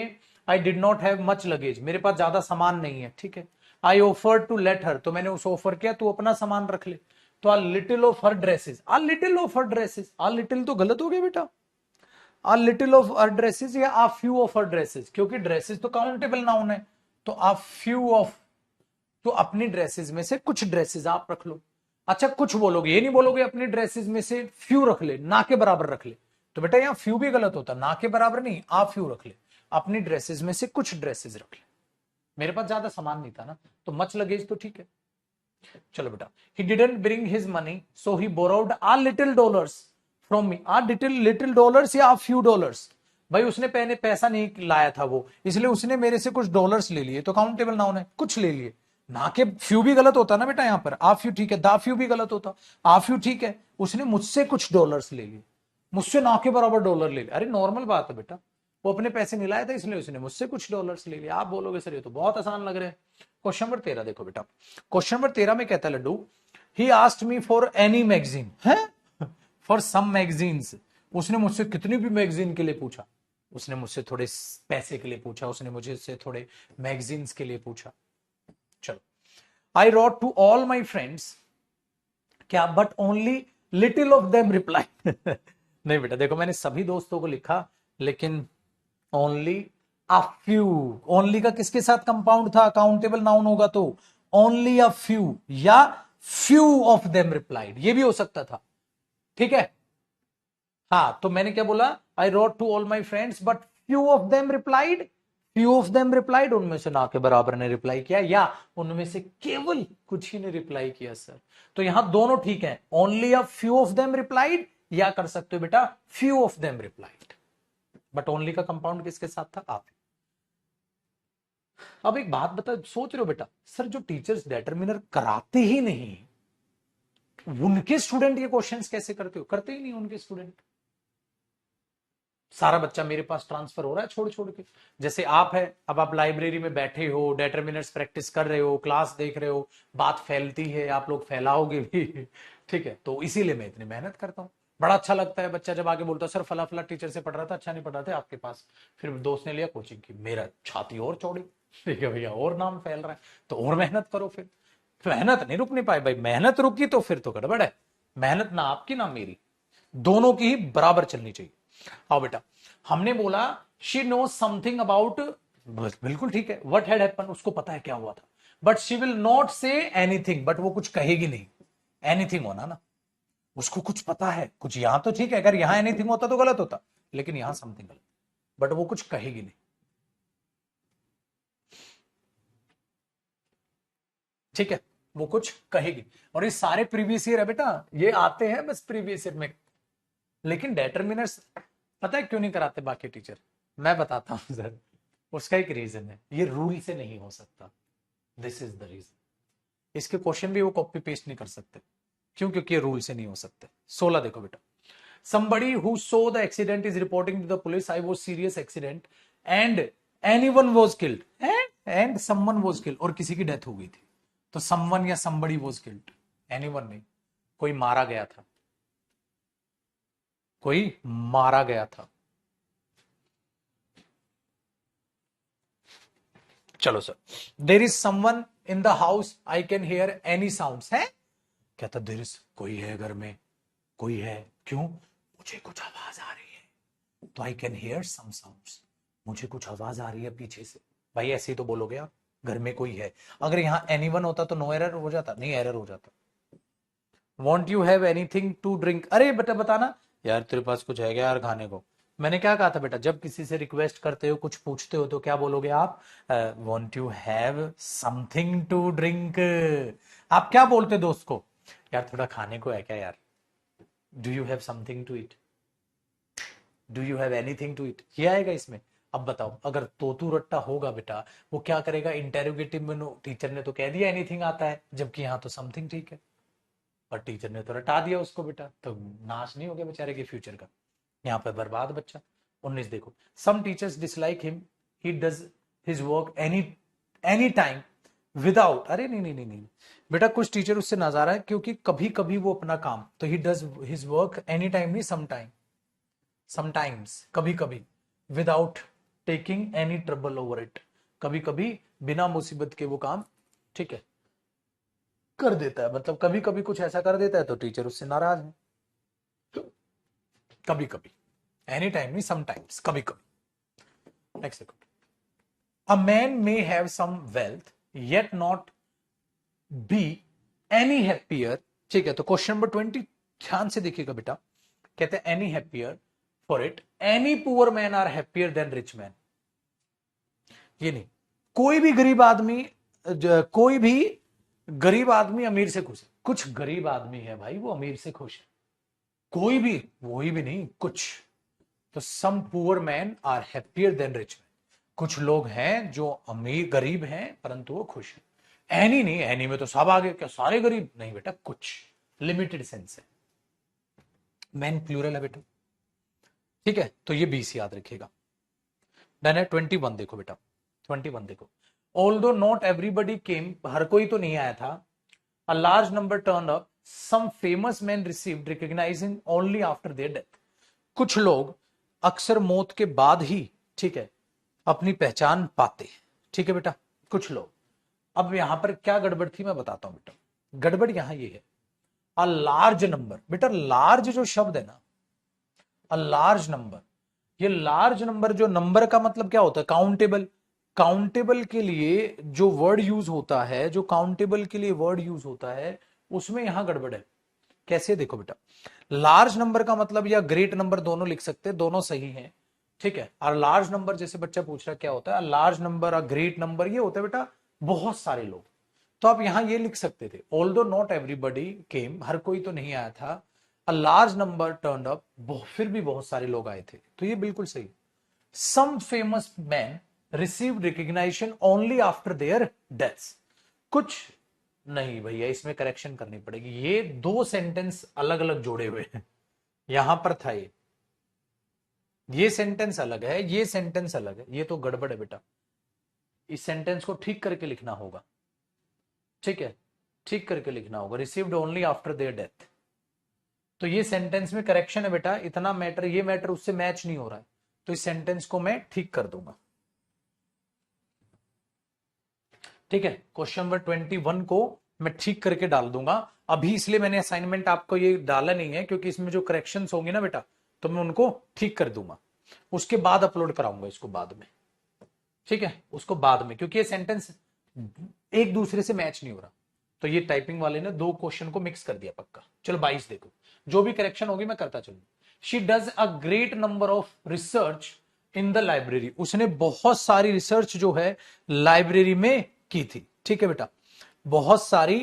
I did not have much luggage, मेरे पास ज्यादा सामान नहीं है, ठीक है। I offer to let her, तो मैंने उसे ऑफर किया तू अपना सामान रख ले, तो a little of her dresses, a little of her dresses, a little तो गलत हो गया बेटा, a little of her dresses या a few of her dresses, क्योंकि ड्रेसेस तो काउंटेबल नाउन है, तो आ फ्यू ऑफ, तो अपनी ड्रेसेस में से कुछ ड्रेसेस आप रख लो। अच्छा कुछ बोलोगे, ये नहीं बोलोगे अपनी ड्रेसेस में से फ्यू रख ले, ना के बराबर रख ले, तो बेटा यहां फ्यू भी गलत होता, ना के बराबर नहीं, आप फ्यू रख ले, अपनी ड्रेसेस में से कुछ ड्रेसेस रख ले। मेरे पास ज्यादा सामान नहीं था ना, तो मच लगेज तो ठीक है। चलो बेटा, he didn't bring his money so he borrowed uh little dollars from me, uh little little dollars या आ फ्यू डॉलर्स, भाई उसने पहले पैसा नहीं लाया था वो, इसलिए उसने मेरे से कुछ डॉलर्स ले लिए, तो काउंटेबल नाउन है, कुछ ले लिए, ना के फ्यू भी गलत होता ना बेटा, यहां पर आ फ्यू ठीक है, दा फ्यू भी गलत होता, आ फ्यू ठीक है, उसने मुझसे कुछ डॉलर्स ले लिए, मुझसे ना के बराबर डॉलर ले लिए, अरे नॉर्मल बात है बेटा, वो अपने पैसे नहीं लाया था इसलिए उसने मुझसे कुछ डॉलर्स ले लिए। आप बोलोगे सर ये तो बहुत आसान लग रहा है। क्वेश्चन नंबर 13 देखो बेटा, क्वेश्चन नंबर 13 में कहता है लड्डू, he asked me for any magazine है, फॉर सम मैगजीन्स, उसने मुझसे कितनी भी मैगजीन के लिए पूछा, उसने मुझसे थोड़े पैसे के लिए पूछा, उसने मुझे थोड़े मैगजीन्स के लिए पूछा। चलो, I wrote to all my friends, क्या but only little of them reply. नहीं बेटा देखो मैंने सभी दोस्तों को लिखा, लेकिन ओनली अ फ्यू, ओनली का किसके साथ कंपाउंड था, काउंटेबल नाउन होगा तो ओनली अ फ्यू या फ्यू ऑफ देम रिप्लाइड, ये भी हो सकता था, ठीक है। हाँ तो मैंने क्या बोला, I wrote to all my friends but few of them replied, few of them replied, उनमें से ना के बराबर ने रिप्लाई किया, या उनमें से केवल कुछ ही ने रिप्लाई किया सर, तो यहां दोनों ठीक है, only a few of them replied, या कर सकते हो बेटा few of them replied, but only का कंपाउंड किसके साथ था, आप। अब एक बात बता, सोच रहे हो बेटा सर जो टीचर्स डिटरमिनर कराते ही नहीं, उनके स्टूडेंट ये क्वेश्चंस कैसे करते हो, करते ही नहीं उनके स्टूडेंट, सारा बच्चा मेरे पास ट्रांसफर हो रहा है छोड़ छोड़ के, जैसे आप है, अब आप लाइब्रेरी में बैठे हो, डिटरमिनर्स प्रैक्टिस कर रहे हो, क्लास देख रहे हो, बात फैलती है, आप लोग फैलाओगे भी। ठीक है, तो इसीलिए मैं इतनी मेहनत करता हूं। बड़ा अच्छा लगता है बच्चा जब आगे बोलता है सर फला फला टीचर से पढ़ रहा था, अच्छा नहीं पढ़ रहा था आपके पास, फिर दोस्त ने लिया कोचिंग की, मेरा छाती और चौड़ी, ठीक है भैया और नाम फैल रहा है, तो और मेहनत करो, फिर मेहनत नहीं रुकनी पाए भाई, मेहनत रुकी तो फिर तो गड़बड़ है, मेहनत ना आपकी ना मेरी, दोनों की ही बराबर चलनी चाहिए। आओ बेटा, हमने बोला शी नो समथिंग अबाउट, बिल्कुल ठीक है, व्हाट हैड हैपन, उसको पता है क्या हुआ था, but she will not say anything, but वो कुछ कहेगी नहीं, एनीथिंग होना ना, उसको कुछ पता है कुछ, यहां तो ठीक है, अगर यहां एनीथिंग होता तो गलत होता, लेकिन यहां समथिंग गलत, बट वो कुछ कहेगी नहीं, ठीक है, वो कुछ कहेगी। और ये सारे प्रीवियस ईयर है बेटा, ये आते हैं बस प्रीवियस ईयर में, लेकिन डेटर्मिनर्स पता है क्यों नहीं कराते बाकी टीचर, मैं बताता हूं सर, उसका एक रीजन है, ये रूल से नहीं हो सकता, दिस इज द रीजन, इसके क्वेश्चन भी वो कॉपी पेस्ट नहीं कर सकते, क्यों, क्योंकि ये रूल से नहीं हो सकते। 16 देखो बेटा, somebody who saw the accident is reporting to the police, I was serious accident and anyone was killed, and someone was killed, और किसी की डेथ हो गई थी, तो someone या somebody was killed, anyone नहीं, कोई मारा गया था, कोई मारा गया था। चलो sir, there is someone in the house I can here any sound है, कहता देर इज, कोई है घर में, कोई है, क्यों, मुझे कुछ आवाज आ रही है, तो I can hear some sounds, मुझे कुछ आवाज आ रही है पीछे से। भाई ऐसे ही तो बोलोगे आप, घर में कोई है। अगर यहाँ एनीवन होता तो नो एरर हो जाता, नहीं एरर हो जाता। Won't you have anything to drink, अरे बेटा बताना यार तेरे पास कुछ है क्या यार खाने को। मैंने क्या कहा था बेटा, जब किसी से रिक्वेस्ट करते हो, कुछ पूछते हो, तो क्या बोलोगे आप, won't you have something to drink. आप क्या बोलते दोस्त को, यार थोड़ा खाने को है क्या यार, do you have something to eat, do you have anything to eat, ये आएगा इसमें। अब बताओ अगर तोतू रट्टा होगा बेटा, वो क्या करेगा, इंटेरोगेटिव में टीचर ने तो कह दिया एनीथिंग आता है, जबकि यहाँ तो समथिंग ठीक है, और टीचर ने तो रटा दिया उसको बेटा, तो नाश नहीं हो गया बेचारे के फ्यूचर का, यहाँ पे बर्बाद बच्चा। 19 देखो, some teachers dislike him, he does his work any time without, अरे नहीं नहीं नहीं नहीं बेटा, कुछ टीचर उससे नाराज है क्योंकि कभी कभी वो अपना काम, तो ही does his work any time नहीं, सम टाइम, समटाइम्स कभी कभी, without taking any trouble over it, कभी कभी बिना मुसीबत के वो काम, ठीक है, कर देता है। मतलब कभी कभी कुछ ऐसा कर देता है तो टीचर उससे नाराज है, कभी कभी, एनी टाइम नहीं, समटाइम्स, कभी कभी। नेक्स्ट देखो, a man may have some wealth yet not be any happier, ठीक है। तो क्वेश्चन नंबर 20 ध्यान से देखिएगा बेटा, कहते हैं any happier for it, any poor man are happier than rich man, ये नहीं, कोई भी गरीब आदमी, कोई भी गरीब आदमी अमीर से खुश है, कुछ गरीब आदमी है भाई वो अमीर से खुश है, कोई भी, वही भी नहीं, कुछ। तो some poor man are happier than rich man, कुछ लोग हैं जो अमीर गरीब हैं परंतु वो खुश है। एनी नहीं, एनी में तो सब आगे, क्या सारे गरीब नहीं बेटा, कुछ लिमिटेड सेंस है, मैन प्लूरल है बेटा, ठीक है। तो ये 20 याद रखिएगा। देन है 21 देखो बेटा, 21 देखो, ऑल्दो नॉट एवरीबडी केम, हर कोई तो नहीं आया था, a large number turn up, some famous man received recognising only after their death, कुछ लोग अक्सर मौत के बाद ही, ठीक है, अपनी पहचान पाते, ठीक है बेटा, कुछ लोग। अब यहां पर क्या गड़बड़ थी मैं बताता हूं बेटा, गड़बड़ यहां ये है, अ लार्ज नंबर, बेटा लार्ज जो शब्द है ना, अ लार्ज नंबर, ये लार्ज नंबर, जो नंबर का मतलब क्या होता है, काउंटेबल, काउंटेबल के लिए जो वर्ड यूज होता है, जो काउंटेबल के लिए वर्ड यूज होता है, उसमें यहां गड़बड़ है। कैसे, देखो बेटा, लार्ज नंबर का मतलब या ग्रेट नंबर दोनों लिख सकते हैं, दोनों सही हैं, ठीक है। और लार्ज नंबर, जैसे बच्चा पूछ रहा क्या होता है, लार्ज नंबर और ग्रेट नंबर, ये होता है बेटा बहुत सारे लोग। तो आप यहां ये लिख सकते थे, ऑल्दो नॉट एवरीबडी केम, हर कोई तो नहीं आया था, a large number turned up, फिर भी बहुत सारे लोग आए थे, तो ये बिल्कुल सही। Some famous man receive recognisation only after their deaths, कुछ नहीं भैया, इसमें करेक्शन करनी पड़ेगी, ये दो सेंटेंस अलग अलग जोड़े हुए हैं, यहां पर था ये सेंटेंस अलग है, ये सेंटेंस अलग है, ये तो गड़बड़ है बेटा, इस सेंटेंस को ठीक करके लिखना होगा, ठीक है, ठीक करके लिखना होगा, received only after their death, तो ये सेंटेंस में करेक्शन है बेटा, इतना मैटर, ये मैटर उससे मैच नहीं हो रहा है, तो इस सेंटेंस को मैं ठीक कर दूंगा, ठीक है। क्वेश्चन नंबर 21 को मैं ठीक करके डाल दूंगा अभी, इसलिए मैंने असाइनमेंट आपको ये डाला नहीं है, क्योंकि इसमें जो करेक्शंस होंगे ना बेटा, तो मैं उनको ठीक कर दूंगा, उसके बाद अपलोड कराऊंगा इसको बाद में, ठीक है, उसको बाद में, क्योंकि ये सेंटेंस एक दूसरे से मैच नहीं हो रहा, तो ये टाइपिंग वाले ने दो क्वेश्चन को मिक्स कर दिया पक्का। चलो 22 देखो, जो भी करेक्शन होगी मैं करता चलूंगा। She does a great number of research in the library, उसने बहुत सारी रिसर्च जो है लाइब्रेरी में की थी, ठीक है बेटा, बहुत सारी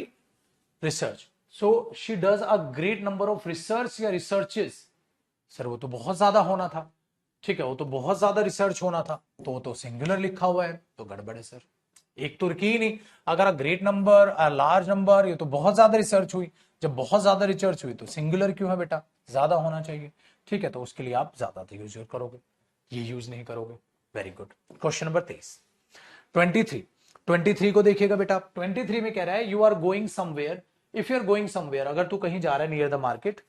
research, so she does a great number of research या रिसर्चेस, सर वो तो बहुत ज्यादा होना था, ठीक है, वो तो बहुत ज्यादा रिसर्च होना था, तो वो तो सिंगुलर लिखा हुआ है, तो गड़बड़ है सर, एक तो की ही नहीं, अगर ग्रेट नंबर लार्ज नंबर, ये तो बहुत ज्यादा रिसर्च हुई, जब बहुत ज्यादा रिसर्च हुई तो सिंगुलर क्यों है बेटा, ज्यादा होना चाहिए, ठीक है, तो उसके लिए आप ज्यादा यूज करोगे, ये यूज नहीं करोगे। Very good. क्वेश्चन नंबर 23, 23 को देखिएगा बेटा, 23 में कह रहा है you are going somewhere, if you are going somewhere, अगर तू कहीं जा रहा है near the market,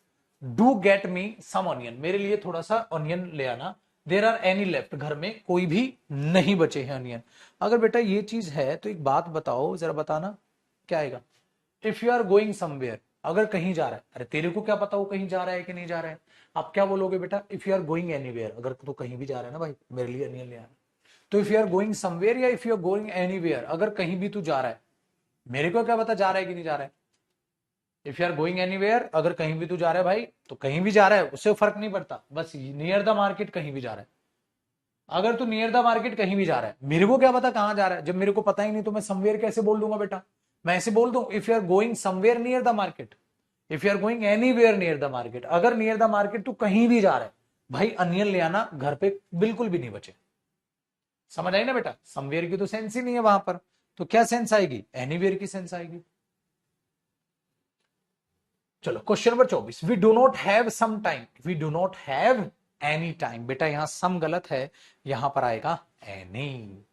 do get me some onion, मेरे लिए थोड़ा सा ऑनियन ले आना, देर आर एनी लेफ्ट, घर में कोई भी नहीं बचे हैं ऑनियन। अगर बेटा ये चीज है तो एक बात बताओ, जरा बताना क्या आएगा, if you are going somewhere, अगर कहीं जा रहा है, अरे तेरे को क्या पता वो कहीं जा रहा है कि नहीं जा रहा है। आप क्या बोलोगे बेटा, if you are going anywhere, अगर तू कहीं भी जा रहा है ना भाई, मेरे लिए अनियल ले आना, तो if you are going somewhere या if you are going anywhere, अगर कहीं भी तू जा रहा है, मेरे को क्या पता जा रहा है कि नहीं जा रहा है। If you are going anywhere, अगर कहीं भी तू जा रहा है भाई, तो कहीं भी जा रहा है उससे फर्क नहीं पड़ता, बस नियर द मार्केट कहीं भी जा रहा है। अगर तू नियर द मार्केट कहीं भी जा रहा है, मेरे को क्या पता कहां जा रहा है, जब मेरे को पता ही नहीं तो मैं समवेयर कैसे बोल दूंगा बेटा। मैं ऐसे बोल दूं, if you are going somewhere near the market, if you are going anywhere near the market, अगर नियर द मार्केट तू कहीं भी जा रहा है भाई, अनियन ले आना घर पे बिल्कुल भी नहीं बचे। समझ आई ना बेटा, समवेयर की तो सेंस ही नहीं है वहां पर, तो क्या सेंस आएगी, एनीवेयर की सेंस आएगी। चलो question number 24, we do not have some time, we do not have any time, बेटा यहां सम गलत है, यहां पर आएगा एनी।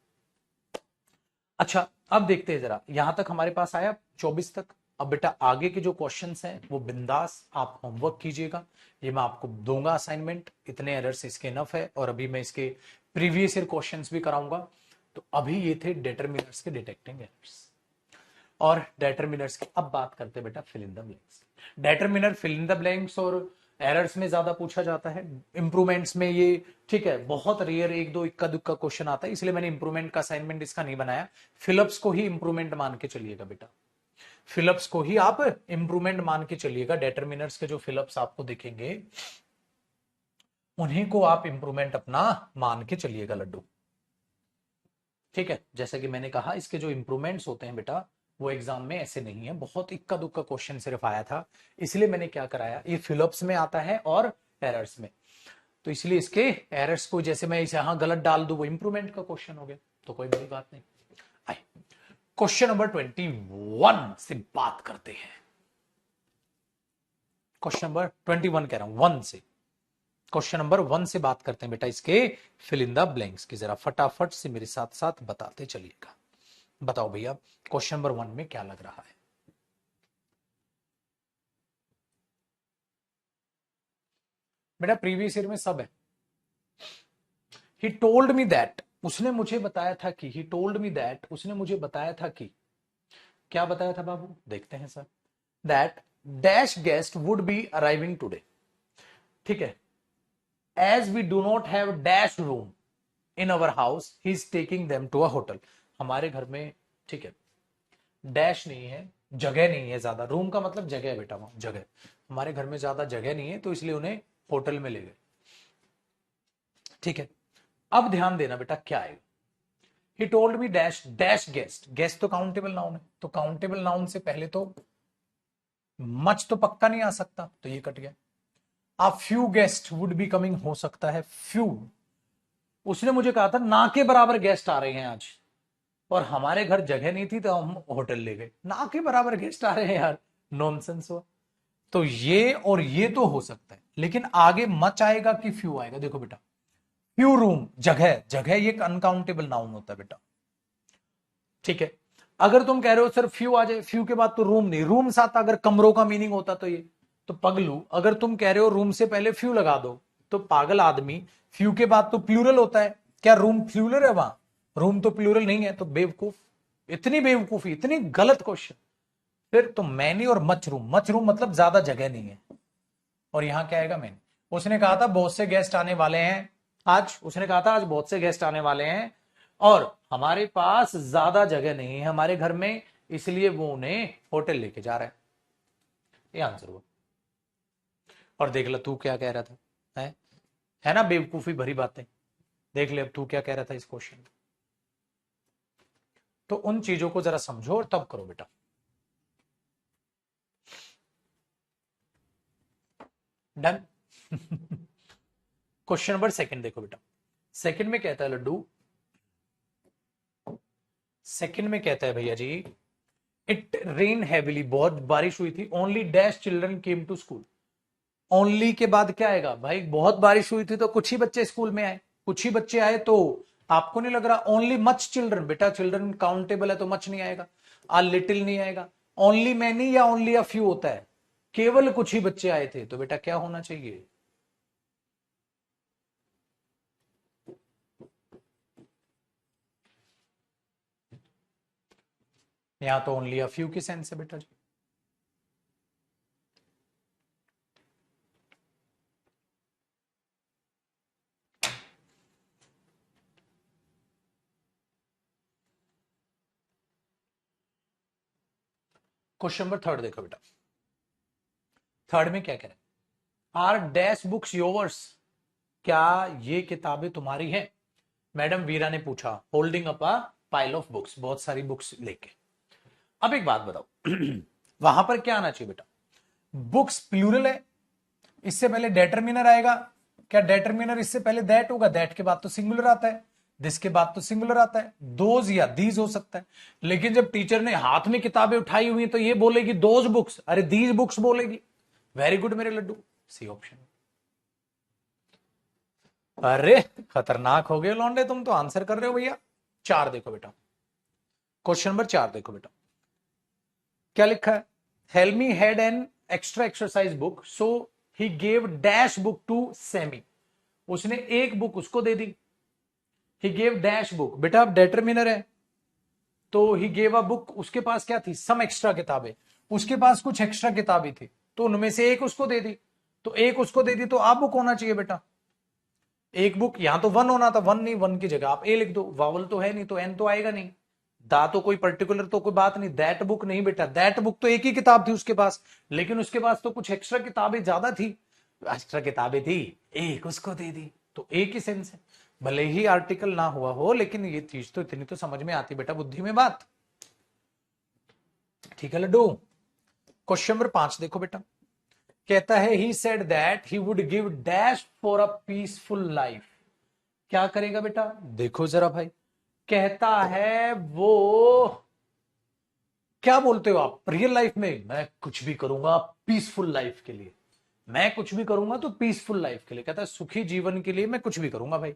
अच्छा अब देखते हैं जरा, यहां तक हमारे पास आया 24 तक। अब बेटा आगे के जो क्वेश्चंस हैं वो बिंदास आप होमवर्क कीजिएगा, ये मैं आपको दूंगा असाइनमेंट, इतने एरर्स इसके इनफ है, और अभी मैं इसके प्रीवियस ईयर क्वेश्चंस भी कराऊंगा। तो अभी ये थे डिटरमिनर्स के डिटेक्टिंग एरर्स और डेटरमिनर्स की। अब बात करते हैं बेटा fill in the blanks. Determiner fill in the blanks और एरर्स में ज्यादा पूछा जाता है, इंप्रूवमेंट्स में ये ठीक है बहुत रेयर एक दो इक्का दुक्का क्वेश्चन आता है, इसलिए मैंने इंप्रूवमेंट का असाइनमेंट इसका नहीं बनाया। फिलअप्स को ही इंप्रूवमेंट मान के चलिएगा बेटा, फिलअप्स को ही आप इंप्रूवमेंट मान के चलिएगा। डेटरमिनर्स के जो फिलअप्स आपको दिखेंगे उन्हीं को आप इंप्रूवमेंट अपना मान के चलिएगा लड्डू, ठीक है। जैसे कि मैंने कहा इसके जो इंप्रूवमेंट्स होते हैं बेटा वो एग्जाम में ऐसे नहीं है, बहुत इक्का दुक्का क्वेश्चन सिर्फ आया था, इसलिए मैंने क्या कराया, ये फिलअप्स में आता है और एरर्स में, तो इसलिए इसके एरर्स को जैसे मैं इसे यहां गलत डाल दूं वो इंप्रूवमेंट का क्वेश्चन हो गया, तो कोई बड़ी बात नहीं। आइए क्वेश्चन नंबर 21 से बात करते हैं। क्वेश्चन नंबर 21 कह रहा हूं 1 से, क्वेश्चन नंबर 1 से बात करते हैं बेटा इसके फिल इन द ब्लैंक्स की, जरा फटाफट से मेरे साथ साथ बताते चलिएगा। बताओ भैया क्वेश्चन नंबर 1 में क्या लग रहा है। बेटा प्रीवियस ईयर में सब है। ही टोल्ड मी दैट, उसने मुझे बताया था कि, ही टोल्ड मी दैट, उसने मुझे बताया था कि, क्या बताया था बाबू, देखते हैं sir. That dash guest would be arriving today, ठीक है। As we do not have dash room in our house he is taking them to a hotel, हमारे घर में ठीक है डैश नहीं है, जगह नहीं है ज्यादा, रूम का मतलब जगह है बेटा, वहां जगह, हमारे घर में ज्यादा जगह नहीं है तो इसलिए उन्हें होटल में ले गए, ठीक है। अब ध्यान देना बेटा क्या आएगा, he told me dash dash guest, guest तो काउंटेबल नाउन है, तो काउंटेबल नाउन से पहले तो मच तो पक्का नहीं आ सकता, तो ये कट गया। आ few guest would be coming हो सकता है, फ्यू, उसने मुझे कहा था ना के बराबर गेस्ट आ रहे हैं आज, और हमारे घर जगह नहीं थी तो हम होटल ले गए, ना के बराबर गेस्ट आ रहे हैं यार, नॉनसेंस हुआ। तो ये और ये तो हो सकता है, लेकिन आगे मच आएगा कि फ्यू आएगा, देखो बेटा फ्यू रूम, जगह, जगह ये अनकाउंटेबल नाउन होता है बेटा, ठीक है। अगर तुम कह रहे हो सर फ्यू आ जाए, फ्यू के बाद तो रूम नहीं, रूम साथ अगर कमरों का मीनिंग होता तो ये, तो पगलू अगर तुम कह रहे हो रूम से पहले फ्यू लगा दो, तो पागल आदमी फ्यू के बाद तो प्लूरल होता है, क्या रूम प्लूरल है वहां, रूम तो प्लूरल नहीं है, तो बेवकूफ, इतनी बेवकूफी, इतनी गलत क्वेश्चन। फिर तो मैनी और मचरूम, मचरूम मतलब ज्यादा जगह नहीं है, और यहां क्या आएगा मैनी। उसने कहा था बहुत से गेस्ट आने वाले हैं आज, उसने कहा था आज बहुत से गेस्ट आने वाले हैं और हमारे पास ज्यादा जगह नहीं है हमारे घर में, इसलिए वो उन्हें होटल लेके जा रहा है, ये आंसर हुआ। और देख ले तू क्या कह रहा था, है ना बेवकूफी भरी बातें, देख ले अब तू क्या कह रहा था इस क्वेश्चन में। तो उन चीजों को जरा समझो और तब करो बेटा। डन। क्वेश्चन नंबर सेकंड देखो बेटा, सेकंड में कहता है लड्डू, सेकंड में कहता है भैया जी, इट रेन हैविली, बहुत बारिश हुई थी, only dash children came to school, only के बाद क्या आएगा भाई, बहुत बारिश हुई थी तो कुछ ही बच्चे स्कूल में आए, कुछ ही बच्चे आए, तो आपको नहीं लग रहा ओनली मच चिल्ड्रन, बेटा चिल्ड्रन काउंटेबल है तो मच नहीं आएगा, आ लिटिल नहीं आएगा, ओनली मैनी या ओनली अ फ्यू होता है, केवल कुछ ही बच्चे आए थे, तो बेटा क्या होना चाहिए, यहां तो ओनली अ फ्यू की सेंस है बेटा जी, क्वेश्चन नंबर थर्ड देखो बेटा, थर्ड में क्या कह रहे हैं, आर डैश बुक्स योवर्स, क्या ये किताबें तुम्हारी हैं? मैडम वीरा ने पूछा, holding up a pile of books, बहुत सारी बुक्स लेके। अब एक बात बताओ वहां पर क्या आना चाहिए बेटा, बुक्स प्लूरल है, इससे पहले डेटरमिनर आएगा, क्या डेटरमिनर इससे पहले दैट होगा? दैट के बाद तो सिंगुलर आता है, दिस के बाद तो सिंगुलर आता है, दोज या दीज हो सकता है। लेकिन जब टीचर ने हाथ में किताबें उठाई हुई तो ये बोलेगी दोज बुक्स, अरे दीज बुक्स बोलेगी। वेरी गुड मेरे लड्डू, सी ऑप्शन। अरे खतरनाक हो गए लौंडे, तुम तो आंसर कर रहे हो भैया। चार देखो बेटा, क्वेश्चन नंबर चार देखो बेटा, क्या लिखा है, Helmi had an extra exercise book so he gave dash book to Sammy, उसने एक बुक उसको दे दी। ही गेव डैश बुक, बेटा अब डेटरमिनर है तो ही गेव अ बुक, उसके पास क्या थी, सम एक्स्ट्रा किताबें, उसके पास कुछ एक्स्ट्रा किताबें थी तो उनमें से एक उसको दे दी, तो एक उसको दे दी तो आ बुक होना चाहिए बेटा, एक बुक, यहां तो वन होना था, वन नहीं, वन की जगह आप ए लिख दो, वावल तो है नहीं तो एन तो आएगा नहीं, दा तो कोई पर्टिकुलर तो कोई बात नहीं, दैट बुक नहीं बेटा, दैट बुक तो एक ही किताब थी उसके पास, लेकिन उसके पास तो कुछ एक्स्ट्रा किताबें ज्यादा थी, एक्स्ट्रा किताबें थी, एक उसको दे दी, तो एक ही सेंस है, भले ही आर्टिकल ना हुआ हो, लेकिन ये चीज तो इतनी तो समझ में आती बेटा, बुद्धि में बात। ठीक है लड्डू, क्वेश्चन नंबर 5 देखो बेटा, कहता है he said that he would give dash for a peaceful life, क्या करेगा बेटा, देखो जरा भाई, कहता है वो, क्या बोलते हो आप, रियल लाइफ में मैं कुछ भी करूंगा पीसफुल लाइफ के लिए, मैं कुछ भी करूंगा तो पीसफुल लाइफ के लिए, कहता है सुखी जीवन के लिए मैं कुछ भी करूंगा भाई,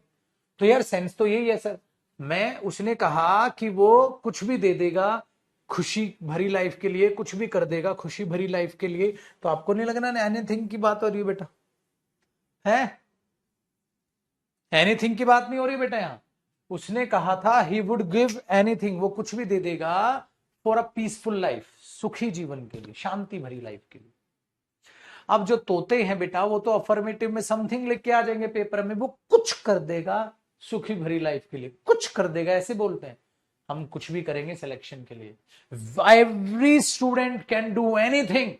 तो यार सेंस तो यही है सर, मैं, उसने कहा कि वो कुछ भी दे देगा खुशी भरी लाइफ के लिए, कुछ भी कर देगा खुशी भरी लाइफ के लिए, तो आपको नहीं लगना एनीथिंग की बात हो रही है बेटा, है एनीथिंग की बात नहीं हो रही बेटा यहां, उसने कहा था ही वुड गिव एनीथिंग, वो कुछ भी दे देगा फॉर अ पीसफुल लाइफ, सुखी जीवन के लिए, शांति भरी लाइफ के लिए। अब जो तोते हैं बेटा वो तो अफर्मेटिव में समथिंग लेके आ जाएंगे पेपर में, वो कुछ कर देगा सुखी भरी लाइफ के लिए, कुछ कर देगा ऐसे बोलते हैं, हम कुछ भी करेंगे सिलेक्शन के लिए, every student can do anything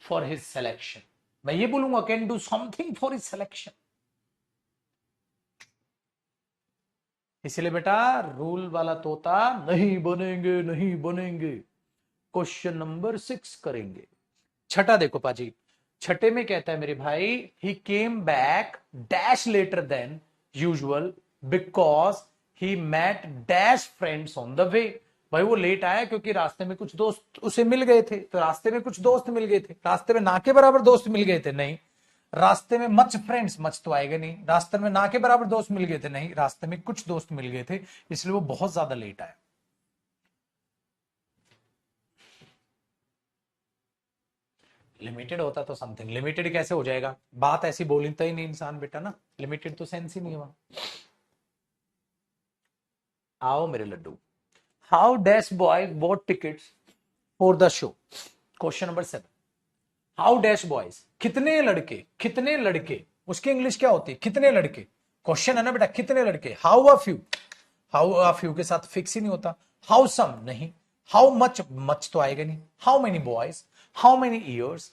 for his selection, मैं ये बोलूंगा can do something for his selection, इसलिए बेटा रूल वाला तोता नहीं बनेंगे, नहीं बनेंगे। क्वेश्चन नंबर 6 करेंगे, छठा देखो पाजी, छठे में कहता है मेरे भाई, he came back dash later than usual because he met dash friends on the way, भाई वो लेट आया क्योंकि रास्ते में कुछ दोस्त उसे मिल गए थे, तो रास्ते में कुछ दोस्त मिल गए थे, रास्ते में ना के बराबर दोस्त मिल गए थे, नहीं, रास्ते में मच फ्रेंड्स, मच तो आएगा नहीं, रास्ते में ना के बराबर दोस्त मिल गए थे, नहीं, रास्ते में कुछ दोस्त मिल गए थे, इसलिए वो बहुत ज्यादा लेट आया। लिमिटेड होता तो समथिंग, लिमिटेड कैसे हो जाएगा, बात ऐसी बोलता ही नहीं इंसान बेटा ना, लिमिटेड तो सेंस ही नहीं हुआ। आओ मेरे लड्डू, how dash boy bought tickets for the show, question number 7, how dash boys, कितने लड़के, कितने लड़के, उसकी इंग्लिश क्या होती है, कितने लड़के, क्वेश्चन है ना बेटा, कितने लड़के, how a few, how a few के साथ फिक्स ही नहीं होता, हाउ सम नहीं, हाउ मच, मच तो आएगा नहीं, how many boys, how many years,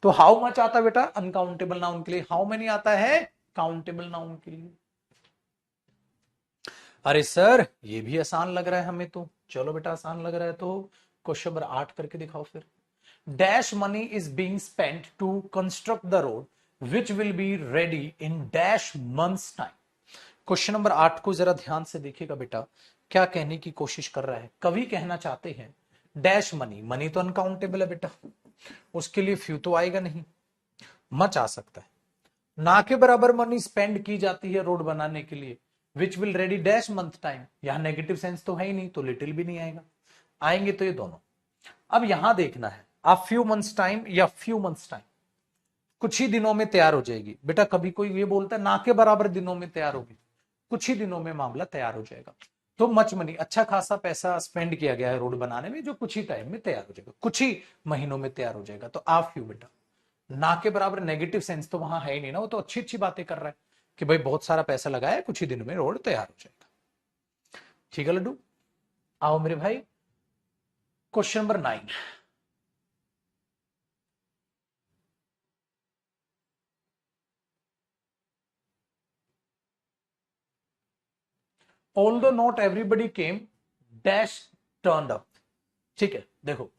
तो हाउ मच आता है बेटा अनकाउंटेबल नाउन के लिए, हाउ मेनी आता है काउंटेबल नाउन के लिए। अरे सर ये भी आसान लग रहा है हमें तो, चलो बेटा आसान लग रहा है तो क्वेश्चन नंबर 8 करके दिखाओ फिर, dash money is being spent to construct the road which will be ready in dash months time, question number 8 को जरा ध्यान से देखिएगा बेटा, क्या कहने की कोशिश कर रहा है, कवि कहना चाहते हैं डैश मनी, मनी तो अनकाउंटेबल है बेटा, उसके लिए फ्यू तो आएगा नहीं, मच आ सकता है, ना के बराबर मनी स्पेंड की जाती है रोड बनाने के लिए, which will ready dash month time, यहां नेगेटिव सेंस तो है ही नहीं तो लिटिल भी नहीं आएगा, आएंगे तो ये दोनों। अब यहां देखना है आ फ्यू मंथ्स टाइम या फ्यू मंथ्स टाइम, कुछ ही दिनों में तैयार हो जाएगी बेटा, कभी कोई ये बोलता है ना के बराबर दिनों में तैयार होगी, कुछ ही दिनों में मामला तैयार हो जाएगा, तो मच मनी अच्छा खासा पैसा स्पेंड किया गया है रोड बनाने में जो कुछ ही टाइम में तैयार हो जाएगा, कुछ ही महीनों में तैयार हो जाएगा, तो आ फ्यू बेटा, ना के बराबर नेगेटिव सेंस तो वहां है ही नहीं ना, वो तो अच्छी अच्छी बातें कर रहा है कि भाई बहुत सारा पैसा लगाया कुछ ही दिन में रोड तैयार हो जाएगा। ठीक है लड्डू, आओ मेरे भाई question number 9, although not everybody came dash turned up. ठीक है, देखो,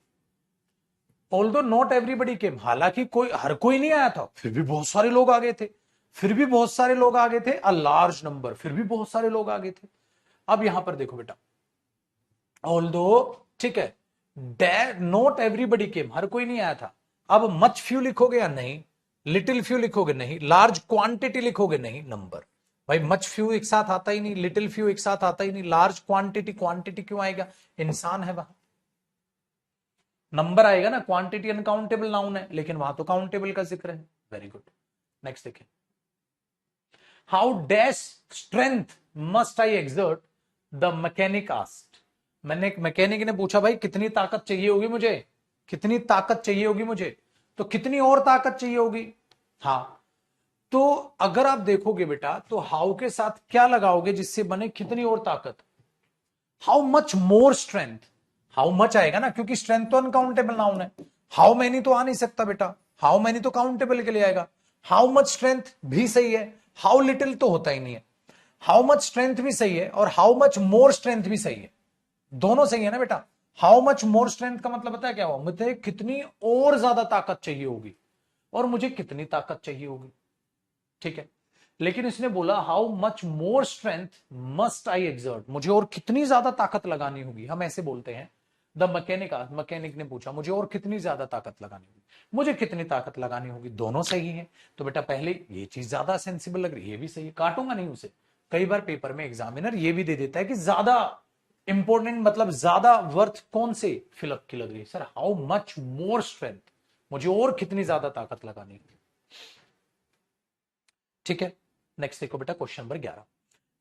ऑल्दो नॉट एवरीबडी केम, हालांकि कोई हर कोई नहीं आया था, फिर भी बहुत सारे लोग आ गए थे, फिर भी बहुत सारे लोग आ गए थे, अ लार्ज नंबर, फिर भी बहुत सारे लोग आ गए थे। अब यहां पर देखो बेटा, ऑल्दो, ठीक है, नॉट एवरीबडी केम, हर कोई नहीं आया था। अब मच फ्यू लिखोगे या नहीं, लिटिल फ्यू लिखोगे नहीं, लार्ज क्वांटिटी लिखोगे नहीं, नंबर। भाई मच फ्यू एक साथ आता ही नहीं, लिटिल फ्यू एक साथ आता ही नहीं, लार्ज क्वांटिटी, क्वांटिटी क्यों आएगा, इंसान है वहां, नंबर आएगा ना, क्वांटिटी अनकाउंटेबल नाउन है, लेकिन वहां तो काउंटेबल का जिक्र है। वेरी गुड, नेक्स्ट देखिए, how dash strength must I exert, the mechanic asked. मैंने मैकेनिक ने पूछा भाई कितनी ताकत चाहिए होगी मुझे, कितनी ताकत चाहिए होगी मुझे, तो कितनी और ताकत चाहिए होगी। हाँ, तो अगर आप देखोगे बेटा, तो हाउ के साथ क्या लगाओगे जिससे बने कितनी और ताकत, how much more strength, how much आएगा ना, क्योंकि स्ट्रेंथ तो अनकाउंटेबल नाउन है, हाउ मैनी तो आ नहीं सकता बेटा, हाउ मैनी तो काउंटेबल के लिए आएगा, हाउ मच स्ट्रेंथ भी सही है, हाउ लिटिल तो होता ही नहीं है, हाउ मच स्ट्रेंथ भी सही है और हाउ मच मोर स्ट्रेंथ भी सही है, दोनों सही है ना बेटा। हाउ मच मोर स्ट्रेंथ का मतलब पता है क्या हुआ, मुझे कितनी और ज्यादा ताकत चाहिए होगी, और मुझे कितनी ताकत चाहिए होगी, ठीक है। लेकिन इसने बोला how much more strength must I exert, मुझे और कितनी ज्यादा ताकत लगानी होगी, हम ऐसे बोलते हैं। द मैकेनिक, मैकेनिक ने पूछा मुझे और कितनी ज्यादा ताकत लगानी होगी, मुझे कितनी ताकत लगानी होगी, दोनों सही है। तो बेटा पहले ये चीज ज्यादा सेंसिबल लग रही है, ये भी सही है, काटूंगा नहीं उसे। कई बार पेपर में एग्जामिनर ये भी दे देता है कि ज्यादा इंपॉर्टेंट, मतलब ज्यादा वर्थ कौन से फिलअप की लग रही है, sir how much more strength, मुझे और कितनी ज्यादा ताकत लगानी है, ठीक है। नेक्स्ट देखो बेटा, क्वेश्चन नंबर 11,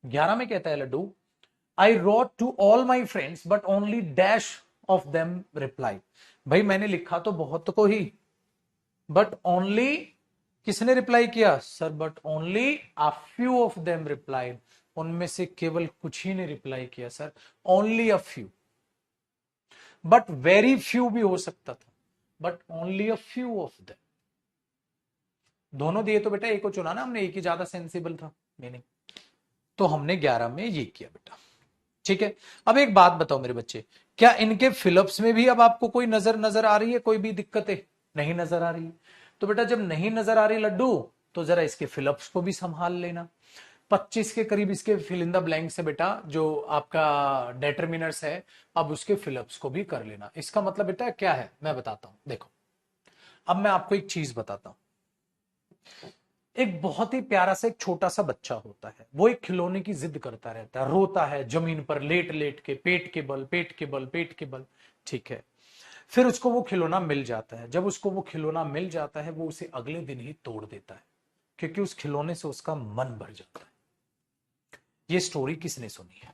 11 में कहता है लड्डू, I wrote to all my friends but only dash of them reply. भाई मैंने लिखा तो बहुत को ही, बट ओनली किसने रिप्लाई किया, sir but only a few of them replied, उनमें से केवल कुछ ही ने रिप्लाई किया sir, only a few, but very few भी हो सकता था, but only a few of them, दोनों दिए तो बेटा एक को चुना ना हमने, एक ही ज्यादा सेंसिबल था, मीनिंग, तो हमने 11 में ये किया बेटा, ठीक है। अब एक बात बताओ मेरे बच्चे, क्या इनके फिलअप्स में भी अब आपको कोई नजर आ रही है, कोई भी दिक्कतें नहीं नजर आ रही है। तो बेटा जब नहीं नजर आ रही लड्डू, तो जरा इसके फिलअप्स को भी संभाल लेना, 25 के करीब इसके फिल इन द ब्लैंक से बेटा जो आपका डेटर्मिनर्स है, अब उसके फिलअप्स को भी कर लेना। इसका मतलब बेटा क्या है मैं बताता हूं, देखो अब मैं आपको एक चीज बताता हूं, एक बहुत ही प्यारा सा एक छोटा सा बच्चा होता है, वो एक खिलौने की जिद करता रहता है, रोता है जमीन पर लेट लेट के, पेट के बल, पेट के बल, पेट के बल, ठीक है। फिर उसको वो खिलौना मिल जाता है, जब उसको वो खिलौना मिल जाता है, वो उसे अगले दिन ही तोड़ देता है, क्योंकि उस खिलौने से उसका मन भर जाता है। ये स्टोरी किसने सुनी है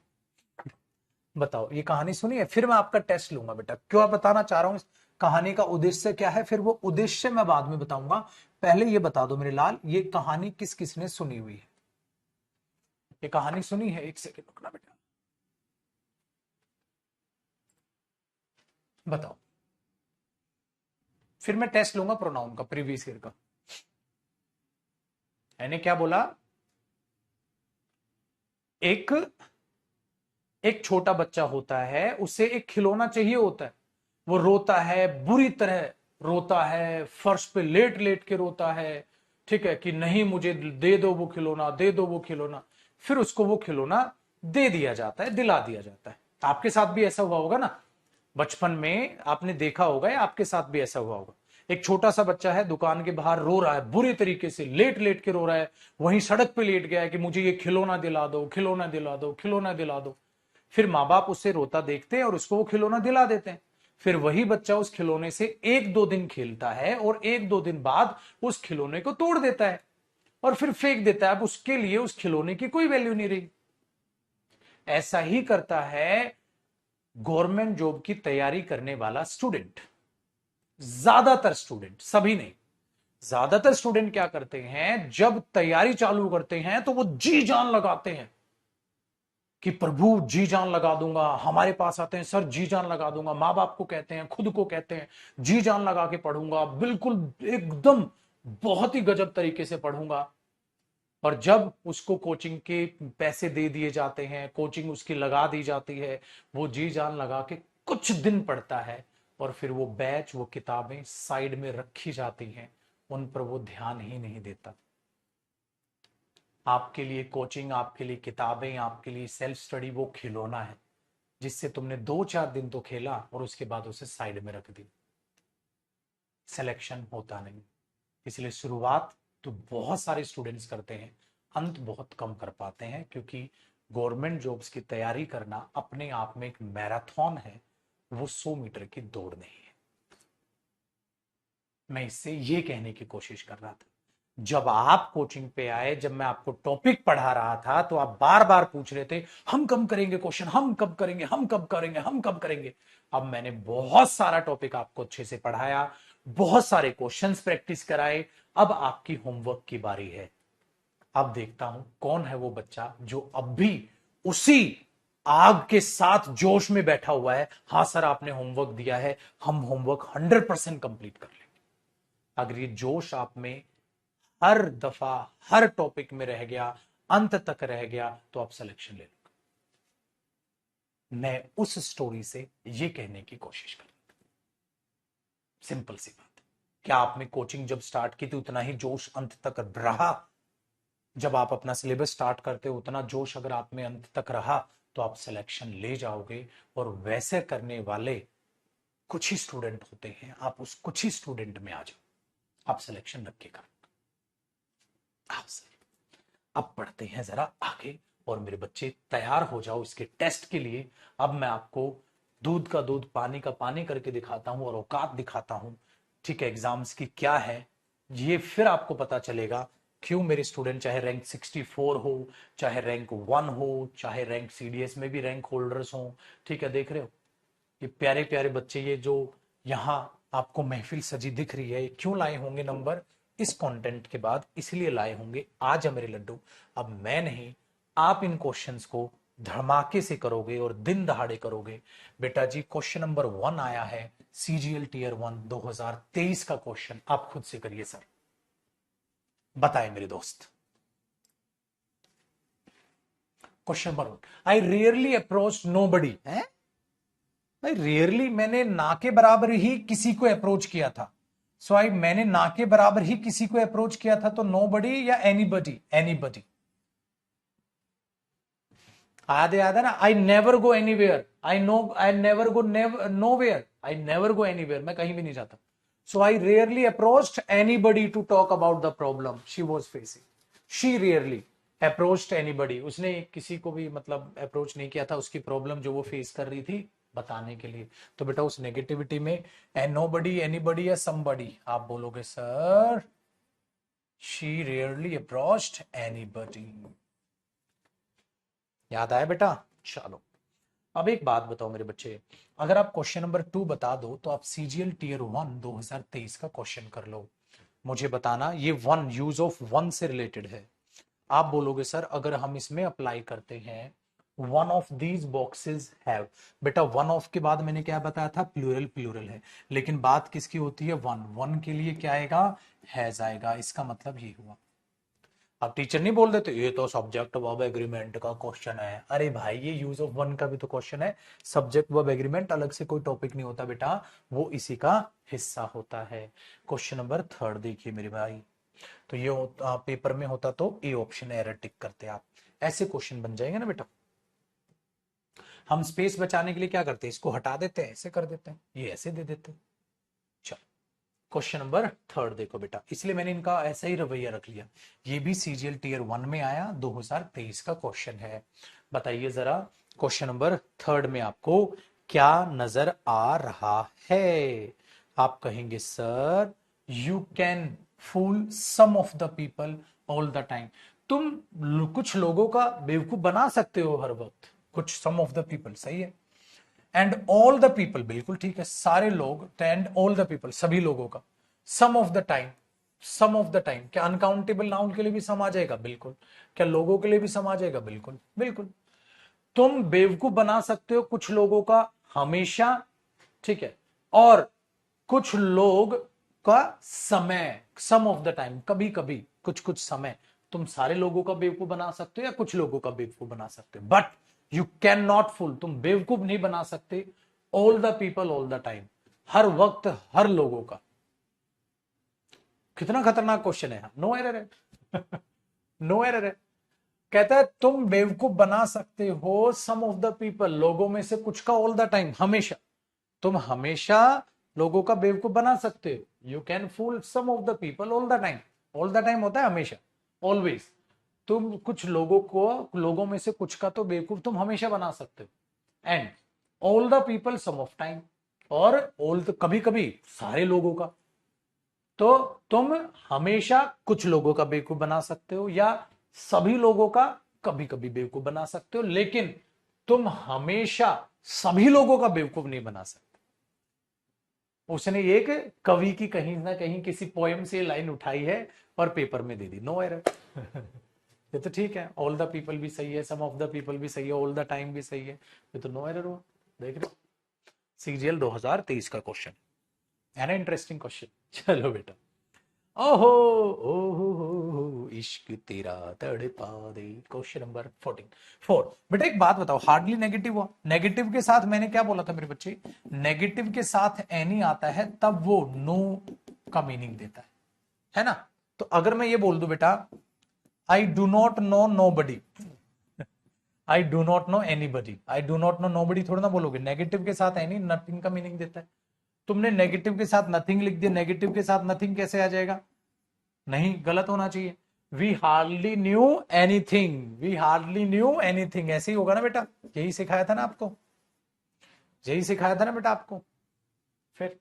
बताओ, ये कहानी सुनी है। फिर मैं आपका टेस्ट लूंगा बेटा, क्यों बताना चाह रहा हूं इस कहानी का उद्देश्य क्या है, फिर वो उद्देश्य मैं बाद में बताऊंगा। पहले ये बता दो मेरे लाल, ये कहानी किस किसने सुनी हुई है, ये कहानी सुनी है, एक सेकेंड रुकना बेटा, बताओ। फिर मैं टेस्ट लूंगा प्रोनाउन का, प्रीवियस ईयर का। मैंने क्या बोला, एक एक छोटा बच्चा होता है, उसे एक खिलौना चाहिए होता है, वो रोता है, बुरी तरह रोता है, फर्श पे लेट लेट के रोता है, ठीक है, कि नहीं मुझे दे दो वो खिलौना, दे दो वो खिलौना। फिर उसको वो खिलौना दे दिया जाता है, दिला दिया जाता है। आपके साथ भी ऐसा हुआ होगा ना, बचपन में आपने देखा होगा, या आपके साथ भी ऐसा हुआ होगा, एक छोटा सा बच्चा है दुकान के बाहर रो रहा है, बुरी तरीके से लेट लेट के रो रहा है, वहीं सड़क पे लेट गया है कि मुझे ये खिलौना दिला दो, खिलौना दिला दो, खिलौना दिला दो। फिर माँ बाप उसे रोता देखते हैं और उसको वो खिलौना दिला देते हैं। फिर वही बच्चा उस खिलौने से एक दो दिन खेलता है और एक दो दिन बाद उस खिलौने को तोड़ देता है और फिर फेंक देता है। अब उसके लिए उस खिलौने की कोई वैल्यू नहीं रही। ऐसा ही करता है गवर्नमेंट जॉब की तैयारी करने वाला स्टूडेंट। ज्यादातर स्टूडेंट, सभी नहीं, ज्यादातर स्टूडेंट क्या करते हैं, जब तैयारी चालू करते हैं तो वो जी जान लगाते हैं कि प्रभु जी जान लगा दूंगा, हमारे पास आते हैं सर जी जान लगा दूंगा, माँ बाप को कहते हैं, खुद को कहते हैं, जी जान लगा के पढ़ूंगा, बिल्कुल एकदम बहुत ही गजब तरीके से पढ़ूंगा। और जब उसको कोचिंग के पैसे दे दिए जाते हैं, कोचिंग उसकी लगा दी जाती है, वो जी जान लगा के कुछ दिन पढ़ता है और फिर वो बैच, वो किताबें साइड में रखी जाती हैं, उन पर वो ध्यान ही नहीं देता। आपके लिए कोचिंग, आपके लिए किताबें, आपके लिए सेल्फ स्टडी वो खिलौना है जिससे तुमने 2-4 दिन तो खेला और उसके बाद उसे साइड में रख दी। सिलेक्शन होता नहीं। इसलिए शुरुआत तो बहुत सारे स्टूडेंट्स करते हैं, अंत बहुत कम कर पाते हैं, क्योंकि गवर्नमेंट जॉब्स की तैयारी करना अपने आप में एक मैराथन है, वो 100 मीटर की दौड़ नहीं है। मैं इससे ये कहने की कोशिश कर रहा था। जब आप कोचिंग पे आए, जब मैं आपको टॉपिक पढ़ा रहा था, तो आप बार बार पूछ रहे थे हम कब करेंगे क्वेश्चन, हम कब करेंगे, हम कब करेंगे, हम कब करेंगे। अब मैंने बहुत सारा टॉपिक आपको अच्छे से पढ़ाया, बहुत सारे क्वेश्चंस प्रैक्टिस कराए। अब आपकी होमवर्क की बारी है। अब देखता हूं कौन है वो बच्चा जो अब भी उसी आग के साथ जोश में बैठा हुआ है। हाँ सर आपने होमवर्क दिया है, हम होमवर्क 100% कंप्लीट कर लेंगे। अगर ये जोश आप में हर दफा हर टॉपिक में रह गया, अंत तक रह गया, तो आप सिलेक्शन ले लो। मैं उस स्टोरी से ये कहने की कोशिश कर, सिंपल सी बात। क्या आपने कोचिंग जब स्टार्ट की थी उतना ही जोश अंत तक रहा? जब आप अपना सिलेबस स्टार्ट करते हो उतना जोश अगर आप में अंत तक रहा, तो आप सिलेक्शन ले जाओगे। और वैसे करने वाले कुछ ही स्टूडेंट होते हैं, आप उस कुछ ही स्टूडेंट में आ जाओ, आप सिलेक्शन रखिएगा। आप सही। अब पढ़ते हैं जरा आगे, और मेरे बच्चे तैयार हो जाओ इसके टेस्ट के लिए। अब मैं आपको दूध का दूध पानी का पानी करके दिखाता हूं और औकात दिखाता हूं, ठीक है, एग्जाम्स की क्या है ये। फिर आपको पता चलेगा क्यों मेरे स्टूडेंट, चाहे रैंक 64 हो, चाहे रैंक 1 हो, चाहे रैंक सीडीएस में भी रैंक होल्डर्स हो, ठीक है, देख रहे हो ये प्यारे प्यारे बच्चे, ये जो यहाँ आपको महफिल सजी दिख रही है, क्यों लाए होंगे नंबर इस कंटेंट के बाद? इसलिए लाए होंगे। आज है मेरे लड्डू, अब मैं नहीं, आप इन क्वेश्चंस को धमाके से करोगे और दिन दहाड़े करोगे। बेटा जी क्वेश्चन नंबर 1 आया है, सीजीएल टीयर 1 2023 का क्वेश्चन, आप खुद से करिए सर। बताए मेरे दोस्त। क्वेश्चन नंबर 1, आई रियरली अप्रोच नो बडी है। भाई रियरली मैंने ना के बराबर ही किसी को अप्रोच किया था। सो आई मैंने ना के बराबर ही किसी को अप्रोच किया था, तो नो बडी या एनीबडी? एनीबडी। याद है ना, I never go anywhere, I never go nowhere, I never go anywhere, मैं कहीं भी नहीं जाता। So I rarely approached anybody to talk about the problem she was facing. She rarely approached anybody, उसने किसी को भी मतलब अप्रोच नहीं किया था उसकी प्रॉब्लम जो वो फेस कर रही थी बताने के लिए। तो बेटा उस नेगेटिविटी में नोबडी, एनीबडी या समबडी, आप बोलोगे sir she rarely approached anybody. याद आया बेटा? चलो अब एक बात बताओ मेरे बच्चे, अगर आप क्वेश्चन नंबर 2 बता दो तो आप सीजीएल टीयर 1 2023 का क्वेश्चन कर लो। मुझे बताना ये वन, यूज ऑफ वन से रिलेटेड है। आप बोलोगे सर अगर हम इसमें अप्लाई करते हैं one of these boxes have, बेटा वन ऑफ के बाद मैंने क्या बताया था, प्लूरल, प्लूरल है, लेकिन बात किसकी होती है, वन, वन के लिए क्या आएगा, हैज आएगा। इसका मतलब ये हुआ। अब टीचर नहीं बोल देते ये तो सब्जेक्ट वर्ब एग्रीमेंट का क्वेश्चन है। अरे भाई ये यूज ऑफ वन का भी तो क्वेश्चन है। सब्जेक्ट वर्ब एग्रीमेंट अलग से कोई टॉपिक नहीं होता बेटा, वो इसी का हिस्सा होता है। क्वेश्चन नंबर 3 देखिए मेरे भाई, तो ये पेपर में होता तो ए ऑप्शन एरर टिक करते आप, ऐसे क्वेश्चन बन जाएंगे ना बेटा। हम स्पेस बचाने के लिए क्या करते हैं, इसको हटा देते हैं, ऐसे कर देते हैं, ये ऐसे दे देते हैं। चलो क्वेश्चन नंबर 3 देखो बेटा, इसलिए मैंने इनका ऐसा ही रवैया रख लिया। ये भी सीजीएल टीयर 1 में आया, 2023 का क्वेश्चन है। बताइए जरा क्वेश्चन नंबर 3 में आपको क्या नजर आ रहा है? आप कहेंगे sir you can fool some of the people all the time. तुम कुछ लोगों का बेवकूफ बना सकते हो हर वक्त, कुछ सम ऑफ द पीपल सही है, एंड ऑल द पीपल बिल्कुल ठीक है, सारे लोग, एंड ऑल द पीपल सभी लोगों का, some of the time, some of the time, क्या अनकाउंटेबल नाउन के लिए भी सम आ जाएगा? बिल्कुल। क्या लोगों के लिए भी सम आ जाएगा? बिल्कुल बिल्कुल। तुम बेवकूफ बना सकते हो कुछ लोगों का हमेशा, ठीक है, और कुछ लोग का समय, सम ऑफ द टाइम, कभी कभी कुछ कुछ समय तुम सारे लोगों का बेवकूफ बना सकते हो या कुछ लोगों का बेवकूफ बना सकते हो, but you can not fool, तुम बेवकूफ नहीं बना सकते all the people all the time, हर वक्त हर लोगों का। कितना खतरनाक क्वेश्चन है, नो एरर है नो एरर है। कहता है तुम बेवकूफ बना सकते हो सम ऑफ द पीपल, लोगों में से कुछ का, ऑल द टाइम, हमेशा, तुम हमेशा लोगों का बेवकूफ बना सकते हो, you can fool some of the people all the time, all the time होता है हमेशा, ऑलवेज, तुम कुछ लोगों को, लोगों में से कुछ का तो बेवकूफ तुम हमेशा बना सकते हो, and all the people some of time, और ऑल कभी कभी सारे लोगों का, तो तुम हमेशा कुछ लोगों का बेवकूफ बना सकते हो या सभी लोगों का कभी कभी बेवकूफ बना सकते हो, लेकिन तुम हमेशा सभी लोगों का बेवकूफ नहीं बना सकते। उसने एक कवि की कहीं ना कहीं किसी पोएम से लाइन उठाई है और पेपर में दे दी, नो एरर ये तो ठीक है, ऑल द पीपल भी सही है, सम ऑफ द पीपल भी सही है, ऑल द टाइम भी सही है, ये तो नो एरर हुआ। देख रहे सीजीएल 2023 का क्वेश्चन है ना, इंटरेस्टिंग क्वेश्चन। चलो बेटा, ओहो ओहो इश्क तेरा तड़पा दे, क्वेश्चन नंबर 4। बेटा एक बात बताओ, हार्डली नेगेटिव हुआ, नेगेटिव के साथ मैंने क्या बोला था मेरे बच्चे, नेगेटिव के साथ एनी आता है तब वो नो का मीनिंग देता है ना। तो अगर मैं ये बोल दूं बेटा I do not know nobody, I do not know anybody, I do not know nobody थोड़ा ना बोलोगे, नेगेटिव के साथ एनी नथिंग का मीनिंग देता है। तुमने नेगेटिव के साथ नथिंग लिख दिया, नेगेटिव के साथ नथिंग कैसे आ जाएगा, नहीं, गलत होना चाहिए। We hardly knew anything, we hardly knew anything, ऐसे ही होगा ना बेटा, यही सिखाया था ना आपको, यही सिखाया था ना बेटा आपको। फिर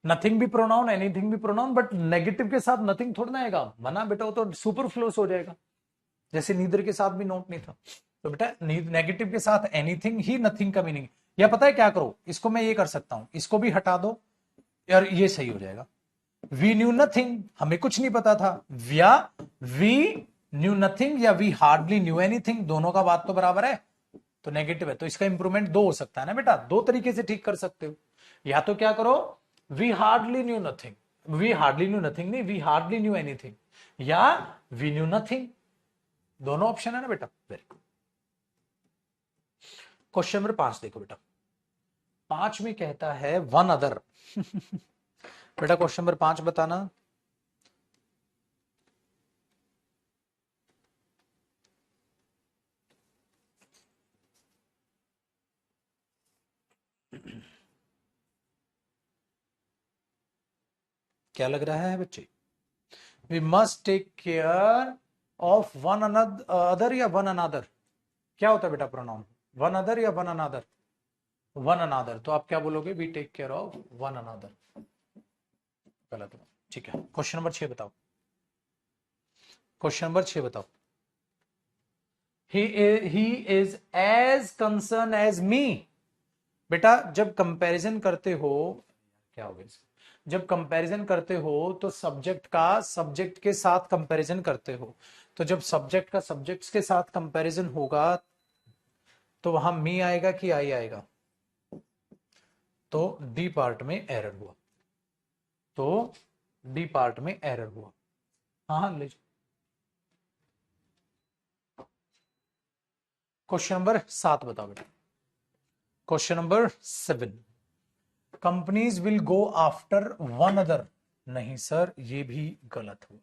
नथिंग भी प्रोनाउन, एनीथिंग भी प्रोनाउन, बट नेगेटिव के साथ नथिंग थोड़ा ना आएगा, मना बेटा वो तो सुपरफ्लूस हो जाएगा, जैसे नीदर के साथ भी नोट नहीं था। तो बेटा नेगेटिव के साथ एनीथिंग ही नथिंग का मीनिंग, या पता है क्या करो, इसको मैं ये कर सकता हूं, इसको भी हटा दो यार, ये सही हो जाएगा। वी न्यू नथिंग, हमें कुछ नहीं पता था, या वी न्यू नथिंग या वी हार्डली न्यू एनीथिंग, दोनों का बात तो बराबर है, तो नेगेटिव है, तो इसका इंप्रूवमेंट दो हो सकता है ना बेटा, दो तरीके से ठीक कर सकते हो। या तो क्या करो, we hardly knew nothing, we hardly knew nothing नहीं, वी हार्डली न्यू एनीथिंग, या वी न्यू नथिंग, दोनों ऑप्शन है ना बेटा। Very good. क्वेश्चन नंबर 5 देखो बेटा, 5 में कहता है वन अदर बेटा क्वेश्चन नंबर 5 बताना। क्या लग रहा है बच्चे, we must take care of one other या वन अनादर, क्या होता है बेटा प्रोनाउन, वन अदर या वन अनादर, वन अनादर, तो आप क्या बोलोगे, we take care of one another, गलत हो, ठीक है। क्वेश्चन नंबर 6 बताओ, क्वेश्चन नंबर 6 बताओ, he is as concern as me, बेटा जब कंपैरिजन करते हो, क्या हो गया, जब कंपैरिजन करते हो तो सब्जेक्ट का सब्जेक्ट के साथ कंपैरिजन करते हो, तो जब सब्जेक्ट का सब्जेक्ट्स के साथ कंपैरिजन होगा तो वहां मी आएगा कि आई आएगा, तो डी पार्ट में एरर हुआ, तो डी पार्ट में एरर हुआ। हाँ हाँ ले, क्वेश्चन नंबर 7 बताओ बेटा, question number 7, companies will go after one other, नहीं सर ये भी गलत हुआ,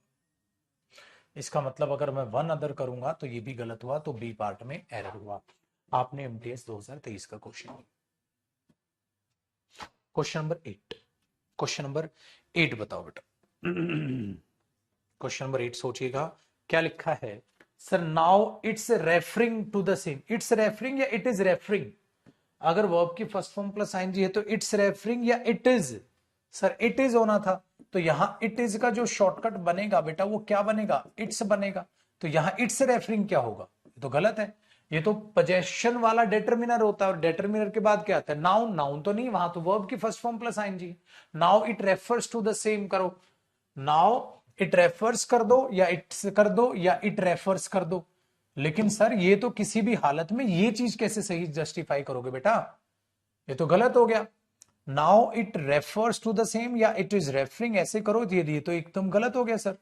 इसका मतलब अगर मैं वन अदर करूंगा तो ये भी गलत हुआ, तो बी पार्ट में एरर हुआ। आपने एमटीएस 2023 का question, question number 8, question number 8 बताओ बेटा क्वेश्चन नंबर 8 सोचिएगा क्या लिखा है, sir now it's referring to the same, it's referring या इट इज रेफरिंग, अगर वर्ब की फर्स्ट फॉर्म प्लस आईएनजी है तो इट्स रेफरिंग या it is, sir it is होना था, तो यहां इट इज का जो शॉर्टकट बनेगा बेटा वो क्या बनेगा, इट्स बनेगा, तो यहां इट्स रेफरिंग क्या होगा, तो गलत है, ये तो पोजेशन वाला डिटरमिनर होता है, और डिटरमिनर के बाद क्या आता है, नाउन, नाउन तो नहीं, वहां तो वर्ब की first form plus ING, now it refers to the same करो, नाउ इट रेफर्स कर दो या इट्स कर दो या इट रेफर्स कर दो, लेकिन सर ये तो किसी भी हालत में ये चीज कैसे सही जस्टिफाई करोगे बेटा, ये तो गलत हो गया। Now it refers to the same या इट इज रेफरिंग, ऐसे करो, ये तो एकदम गलत हो गया सर।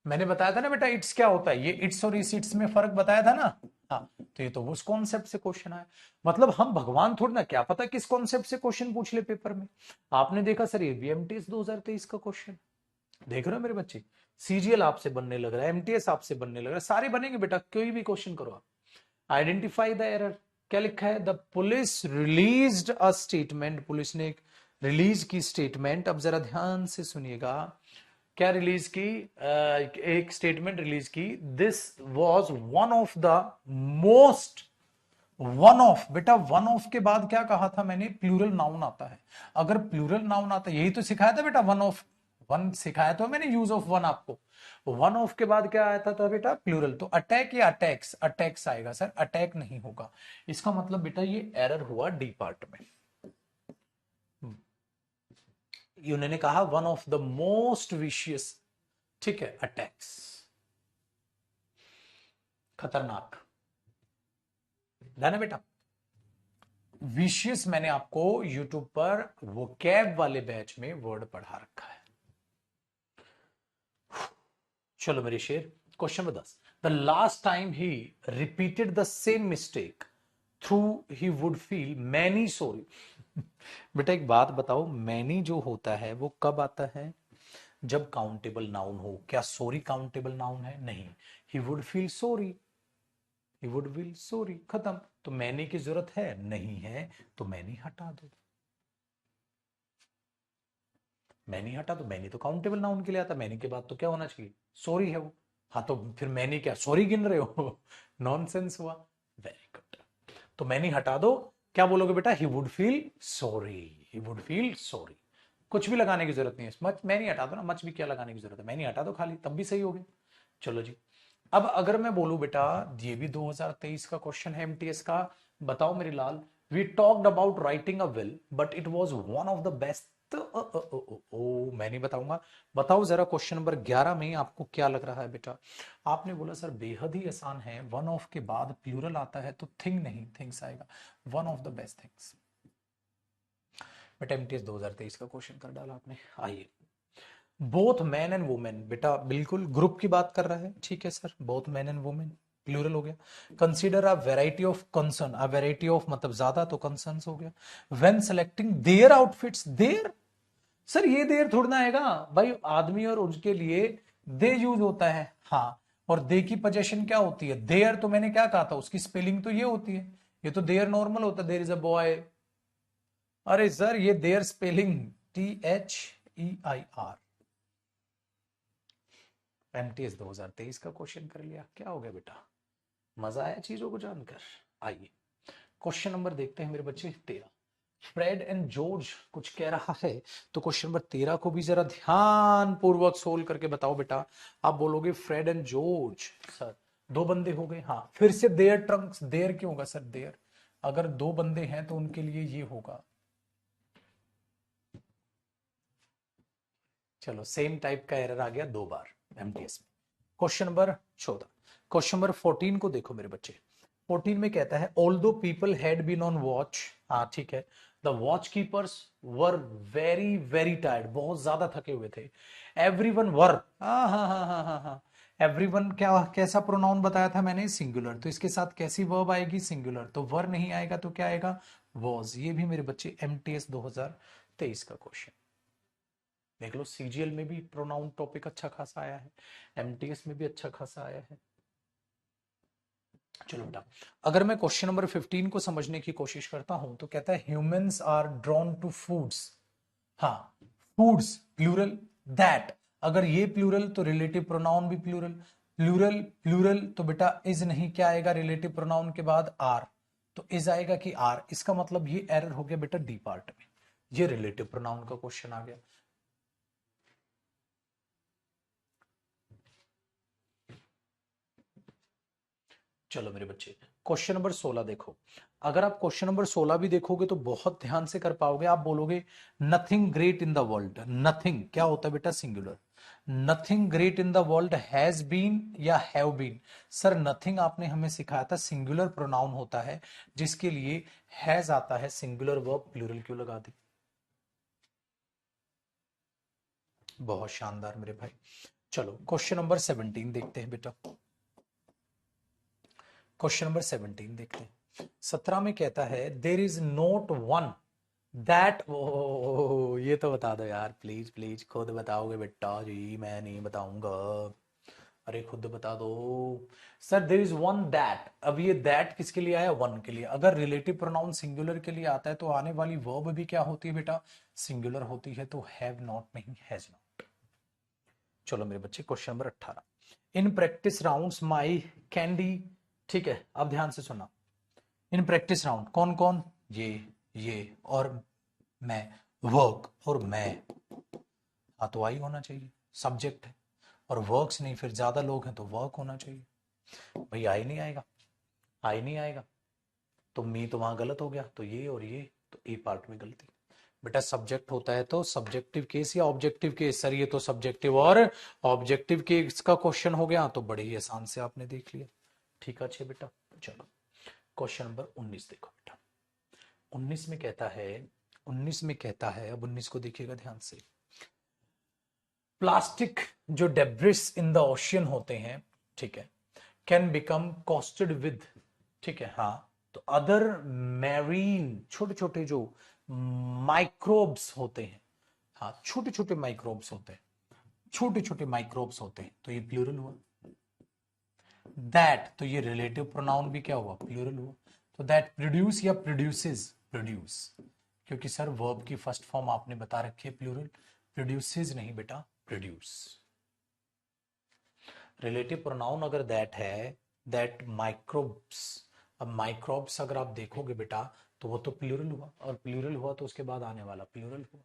मैंने बताया था ना बेटा इट्स क्या होता है, ये इट्स और इस इट्स में फर्क बताया था ना। हाँ, तो ये तो उस कॉन्सेप्ट से क्वेश्चन आया। मतलब हम भगवान थोड़ी ना, क्या पता किस कॉन्सेप्ट से क्वेश्चन पूछ ले पेपर में। आपने देखा सर ये भी एमटीएस 2023 का क्वेश्चन, देख रहे हो मेरे बच्चे, सीजीएल आपसे बनने लग रहा है, एमटीएस आपसे बनने लग रहा है, सारे बनेंगे बेटा, कोई भी क्वेश्चन करो आप। आइडेंटिफाई द एरर, क्या लिखा है, the police released a statement, police ने एक रिलीज की स्टेटमेंट, अब जरा ध्यान से सुनिएगा, क्या रिलीज की, एक स्टेटमेंट रिलीज की, this was one of the most, one of, बेटा वन ऑफ के बाद क्या कहा था मैंने, प्लूरल नाउन आता है। अगर प्लूरल नाउन आता है, यही तो सिखाया था बेटा, वन ऑफ, वन सिखाया तो मैंने, यूज ऑफ वन आपको, वन ऑफ के बाद क्या आया था बेटा, प्लूरल। तो अटैक या अटैक्स, अटैक्स आएगा सर, अटैक नहीं होगा। इसका मतलब बेटा ये एरर हुआ डी पार्ट में। उन्होंने कहा one of the most vicious, ठीक है, अटैक्स, खतरनाक, है बेटा। विशियस मैंने आपको यूट्यूब पर वो कैब वाले बैच में वर्ड पढ़ा रखा है। चलो मेरे शेर, question number 10, the last time he repeated the same mistake through he would feel many sorry. बेटा एक बात बताओ, मैनी जो होता है वो कब आता है, जब काउंटेबल नाउन हो। क्या सॉरी काउंटेबल नाउन है, नहीं। He would feel sorry, he would feel sorry, खत्म। तो मैनी की जरूरत है, नहीं है, तो मैनी हटा दो, मैनी हटा दो, मैनी तो काउंटेबल नाउन के लिए आता, मैनी के बाद तो क्या होना चाहिए, सॉरी है वो। हाँ तो फिर मैनी क्या सॉरी गिन रहे हो, नॉनसेंस हुआ। वेरी गुड, तो मैनी हटा दो, क्या बोलोगे बेटा, he would feel sorry, he would feel sorry, कुछ भी लगाने की जरूरत नहीं है, मच मैनी हटा दो ना, मच भी क्या लगाने की जरूरत है, मैनी हटा दो खाली, तब भी सही हो गया। चलो जी, अब अगर मैं बोलूं बेटा, ये भी 2023 का क्वेश्चन है एमटीएस का, बताओ मेरी लाल, we talked about writing a will but it was one of the best, मैं नहीं बताऊंगा, बताओ जरा क्वेश्चन नंबर 11 में आपको क्या लग रहा है बेटा। आपने बोला सर बेहद ही आसान है, वन ऑफ के बाद प्लूरल आता है तो थिंग नहीं थिंग्स आएगा, one of the best things. बेटा एमटीएस 2023 का क्वेश्चन कर डाला आपने। आइए, बोथ मैन एंड वुमेन, बेटा बिल्कुल ग्रुप की बात कर रहा है, ठीक है sir, both man and women plural हो गया। Consider a variety of concern, a variety of मतलब ज्यादा, तो कंसर्न्स हो गया। When selecting their outfits, their, sir ये देर थोड़ा ना आएगा भाई, आदमी और उनके लिए दे यूज होता है, हाँ, और दे की पोजेशन क्या होती है, देयर, तो मैंने क्या कहा था, उसकी स्पेलिंग तो ये होती है, ये तो देयर नॉर्मल होता है, देयर इज अ बॉय। अरे सर ये देयर स्पेलिंग THEIR। एमटीएस 2023 का क्वेश्चन कर लिया, क्या हो गया बेटा, मजा आया चीजों को जानकर। आइए क्वेश्चन नंबर देखते हैं मेरे बच्चे 13, फ्रेड एंड जॉर्ज कुछ कह रहा है, तो क्वेश्चन नंबर 13 को भी जरा ध्यान पूर्वक सोल्व करके बताओ बेटा। आप बोलोगे फ्रेड एंड जॉर्ज, सर दो बंदे हो गए, हाँ, फिर से देयर ट्रंक्स, देयर क्यों होगा सर, देयर, अगर दो बंदे हैं तो उनके लिए ये होगा। चलो सेम टाइप का एरर आ गया दो बार एमटीएस में। क्वेश्चन नंबर 14, क्वेश्चन नंबर 14 को देखो मेरे बच्चे, 14 में कहता है although people had been on watch, हाँ ठीक है, the watch keepers were very very tired, बहुत ज्यादा थके हुए थे। एवरीवन वर, हाँ हाँ हाँ हाँ हाँ हाँ, एवरीवन क्या, कैसा प्रोनाउन बताया था मैंने, सिंगुलर, तो इसके साथ कैसी वर्ब आएगी, सिंगुलर, तो वर नहीं आएगा तो क्या आएगा, वॉज। ये भी मेरे बच्चे एमटीएस 2023 का क्वेश्चन देख लो, सीजीएल में भी प्रोनाउन टॉपिक अच्छा खासा आया है, एमटीएस में भी अच्छा खासा आया है। चलो बेटा, अगर मैं क्वेश्चन नंबर 15 को समझने की कोशिश करता हूं तो कहता है humans are drawn to foods, हाँ, फूड्स प्लूरल, दैट, अगर ये प्लूरल तो रिलेटिव प्रोनाउन भी प्लूरल, प्लूरल प्लूरल तो बेटा इज नहीं, क्या आएगा रिलेटिव प्रोनाउन के बाद, आर, तो इज आएगा कि आर, इसका मतलब ये एरर हो गया बेटा डी पार्ट में, ये रिलेटिव प्रोनाउन का क्वेश्चन आ गया। चलो मेरे बच्चे, क्वेश्चन नंबर 16 देखो, अगर आप क्वेश्चन नंबर 16 भी देखोगे तो बहुत ध्यान से कर पाओगे। आप बोलोगे nothing great in the world, nothing क्या होता है बेटा, singular, nothing great in the world has been या हैव बीन? सर नथिंग आपने हमें सिखाया था सिंगुलर प्रोनाउन होता है जिसके लिए हैज आता है, सिंगुलर वर्ब प्लूरल क्यों लगा दी? बहुत शानदार मेरे भाई। चलो क्वेश्चन नंबर 17 देखते हैं बेटा। क्वेश्चन नंबर 17 देखते हैं। 17 में कहता है there is not one that, ओ ये तो बता दो यार प्लीज प्लीज, खुद बताओगे बेटा जी, मैं नहीं बताऊंगा। अरे खुद बता दो। Sir there is one that, अब ये दैट किसके लिए आया? वन के लिए। अगर रिलेटिव प्रोनाउन सिंगुलर के लिए आता है तो आने वाली वर्ब भी क्या होती है बेटा? सिंगुलर होती है। तो हैव नॉट नहीं, हैज नॉट। चलो मेरे बच्चे question number 18। In practice rounds my candy, ठीक है अब ध्यान से सुना। इन प्रैक्टिस राउंड कौन कौन? ये और मैं, वर्क और मैं। हाँ तो आई होना चाहिए, सब्जेक्ट है। और वर्क्स नहीं, फिर ज्यादा लोग हैं तो वर्क होना चाहिए। भाई आई नहीं आएगा, आई नहीं आएगा तो मी तो वहां गलत हो गया, तो ये और ये, तो ए पार्ट में गलती। बेटा सब्जेक्ट होता है तो सब्जेक्टिव केस या ऑब्जेक्टिव केस? सर ये तो सब्जेक्टिव और ऑब्जेक्टिव केस का क्वेश्चन हो गया, तो बड़े ही आसान से आपने देख लिया। ठीक है अच्छे बेटा। चलो क्वेश्चन नंबर 19 देखो बेटा। 19 में कहता है, 19 में कहता है, अब 19 को देखिएगा ध्यान से। प्लास्टिक जो डेब्रिस इन द ओशियन होते हैं, ठीक है, कैन बिकम कॉस्टेड विद, ठीक है हाँ, तो अदर मैरीन छोटे छोटे जो माइक्रोब्स होते हैं, हाँ छोटे छोटे माइक्रोब्स होते हैं, छोटे छोटे माइक्रोब्स होते हैं, तो ये प्लूरल हुआ। दैट, तो ये रिलेटिव प्रोनाउन भी क्या हुआ? प्लूरल हुआ। तो दैट प्रोड्यूस या प्रोड्यूसेस, प्रोड्यूस, क्योंकि सर वर्ब की फर्स्ट फॉर्म आपने बता रखी है प्लूरल, प्रोड्यूसेस नहीं बेटा, प्रोड्यूस। रिलेटिव प्रोनाउन अगर दैट है, दैट माइक्रोब्स, अब माइक्रोब्स अगर आप देखोगे बेटा तो वो तो प्लूरल हुआ, और प्लूरल हुआ तो उसके बाद आने वाला प्लूरल हुआ।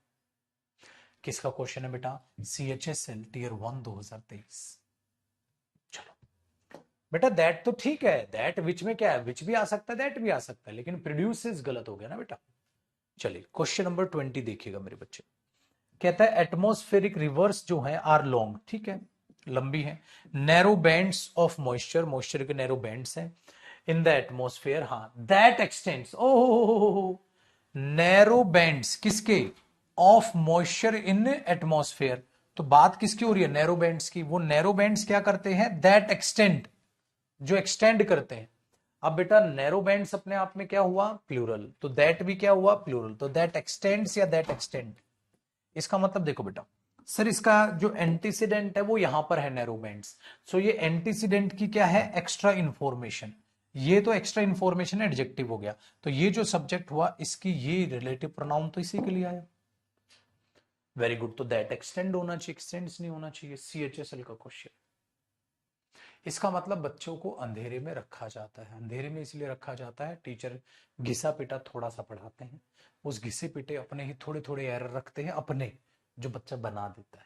किसका क्वेश्चन है बेटा? CHSL tier 1 2023। चलो बेटा दैट तो ठीक है, दैट विच में क्या है? विच भी आ सकता है, दैट भी आ सकता है, लेकिन प्रोड्यूसेस गलत हो गया ना बेटा। चलिए क्वेश्चन नंबर 20 देखिएगा मेरे बच्चे। कहता है एटमॉस्फेरिक रिवर्स जो है आर लॉन्ग, ठीक है लंबी है, narrow bands of moisture, moisture के नैरो बैंड्स हैं इन द एटमॉस्फेयर, हाँ दैट एक्सटेंड्स, ओ नैरो बैंड्स किसके? Of moisture in atmosphere. तो बात किसकी हो रही है? नैरो बैंड्स की। वो नैरो बैंड्स क्या करते हैं? दैट एक्सटेंड, जो एक्सटेंड करते हैं। अब बेटा नैरो बैंड्स अपने आप में क्या हुआ? प्लूरल, तो दैट भी क्या हुआ? प्लूरल, तो दैट एक्सटेंड्स या दैट एक्सटेंड। इसका मतलब देखो बेटा, सर इसका जो एंटीसीडेंट है वो यहां पर है नैरो बैंड्स, सो ये एंटीसीडेंट की क्या है? Extra information. ये तो एक्स्ट्रा इंफॉर्मेशन एडजेक्टिव हो गया, तो ये जो सब्जेक्ट हुआ इसकी ये रिलेटिव प्रोनाउन तो इसी के लिए आया। वेरी गुड, तो दैट एक्सटेंड होना चाहिए, एक्सटेंड्स नहीं होना चाहिए। CHSL का क्वेश्चन। इसका मतलब बच्चों को अंधेरे में रखा जाता है। अंधेरे में इसलिए रखा जाता है, टीचर घिसा पिटा थोड़ा सा पढ़ाते हैं, उस घिसे पिटे अपने ही थोड़े थोड़े एरर रखते हैं अपने, जो बच्चा बना देता है।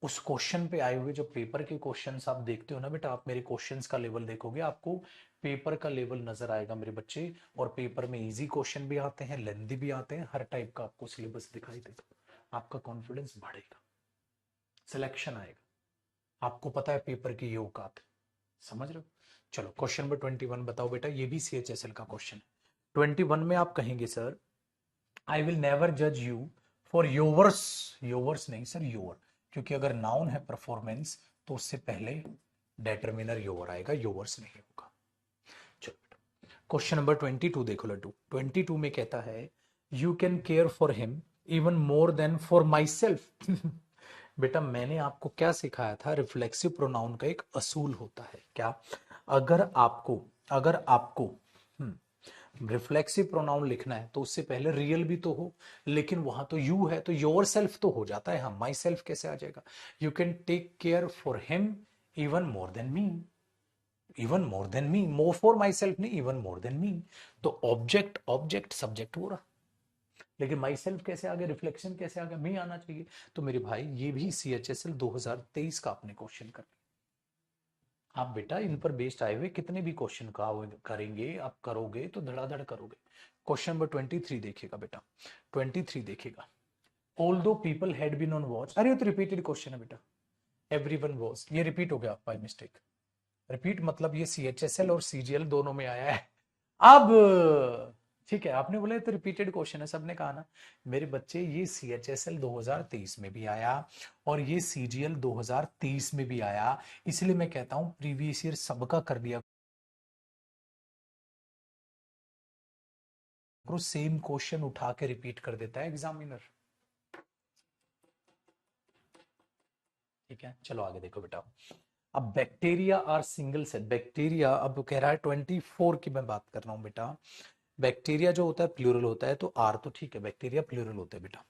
उस क्वेश्चन पे आए हुए जो पेपर के क्वेश्चंस आप देखते हो ना बेटा, आप मेरे क्वेश्चंस का लेवल देखोगे, आपको पेपर का लेवल नजर आएगा मेरे बच्चे। और पेपर में इजी क्वेश्चन भी आते हैं, लेंथी भी आते हैं, हर टाइप का आपको सिलेबस दिखाई देगा। आपका कॉन्फिडेंस बढ़ेगा, सिलेक्शन आएगा, आपको पता है पेपर की ये औकात है। समझ रहे हो? चलो क्वेश्चन नंबर 21 बताओ बेटा, ये भी CHSL का क्वेश्चन है। 21 में आप कहेंगे सर आई विल नेवर जज यू फॉर योवर्स, योवर्स नहीं सर योर, क्योंकि अगर नाउन है परफॉर्मेंस तो उससे पहले डेटर्मिनर योवर आएगा, योवर्स नहीं होगा। चलो बेटा क्वेश्चन नंबर 22 देखो लड्डू। 22 में कहता है you can care for him even more then for my self. बेटा मैंने आपको क्या सिखाया था? रिफ्लेक्सिव प्रोनाउन का एक असूल होता है क्या? अगर आपको रिफ्लेक्सिव प्रोनाउन लिखना है तो उससे पहले रियल भी तो हो, लेकिन वहां तो यू है तो योर सेल्फ तो हो जाता है, हम माई सेल्फ कैसे आ जाएगा? You can take care for him even more than me, even more than me, more for myself नहीं, इवन मोर देन मी। तो ऑब्जेक्ट ऑब्जेक्ट सब्जेक्ट हो रहा, लेकिन माई सेल्फ कैसे आ गया? रिफ्लेक्शन कैसे आ गया? मी आना चाहिए। तो मेरे भाई ये भी CHSL 2023 का आपने क्वेश्चन कर लिया। आप बेटा इन पर बेस्ड आए हुए कितने भी क्वेश्चन करेंगे, आप करोगे तो धड़ाधड़ करोगे। क्वेश्चन नंबर 23 देखिएगा बेटा, 23 देखिएगा। Although people had been on watch, अरे ये तो रिपीटेड क्वेश्चन है बेटा. Everyone was, ये रिपीट हो गया बाय मिस्टेक. रिपीट मतलब ये CHSL और CGL दोनों में आया है. अब ठीक है, आपने बोला तो रिपीटेड क्वेश्चन है, सबने कहा ना मेरे बच्चे ये CHSL 2023 में भी आया और ये CGL 2023 में भी आया, इसलिए मैं कहता हूं प्रीवियस ईयर सबका कर दिया करो, सेम क्वेश्चन उठा के रिपीट कर देता है एग्जामिनर. ठीक है, चलो आगे देखो बेटा. अब bacteria are single cell, bacteria अब कह रहा है 24 की मैं बात कर रहा हूं बेटा. बैक्टीरिया जो होता है प्लूरल होता है, तो आर तो ठीक है, बैक्टीरिया प्लूरल होते हैं बेटा.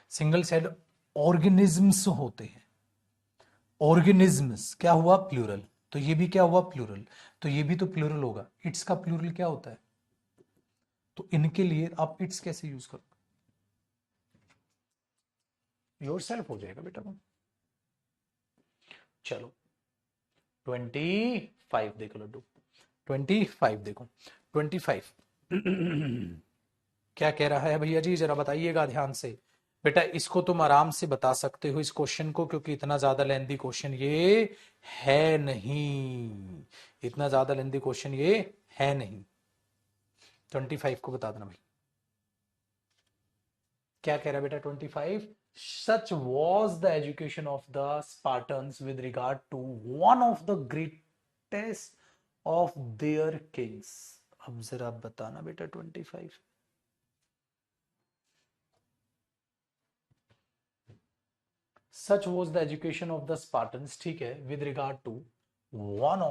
सिंगल सेल ऑर्गेनिजम्स होते हैं, ऑर्गेनिजम्स क्या हुआ प्लूरल, तो ये भी क्या हुआ प्लूरल, तो ये भी तो प्लूरल होगा. इट्स का प्लूरल क्या होता है, तो इनके लिए आप इट्स कैसे यूज करो, योरसेल्फ हो जाएगा बेटा. चलो 25 देखो लड्डू, 25 देखो, 25 क्या कह रहा है भैया जी, जरा बताइएगा ध्यान से. बेटा इसको तुम आराम से बता सकते हो इस क्वेश्चन को, क्योंकि इतना ज्यादा लेंथी क्वेश्चन ये है नहीं, इतना ज्यादा लेंथी क्वेश्चन ये है नहीं. 25 को बता देना भाई. क्या कह रहा है बेटा 25, such was the education of the Spartans with regard to one of the greatest of their kings. अब जरा बताना बेटा 25. Such was the education of the Spartans, ठीक है, with regard to one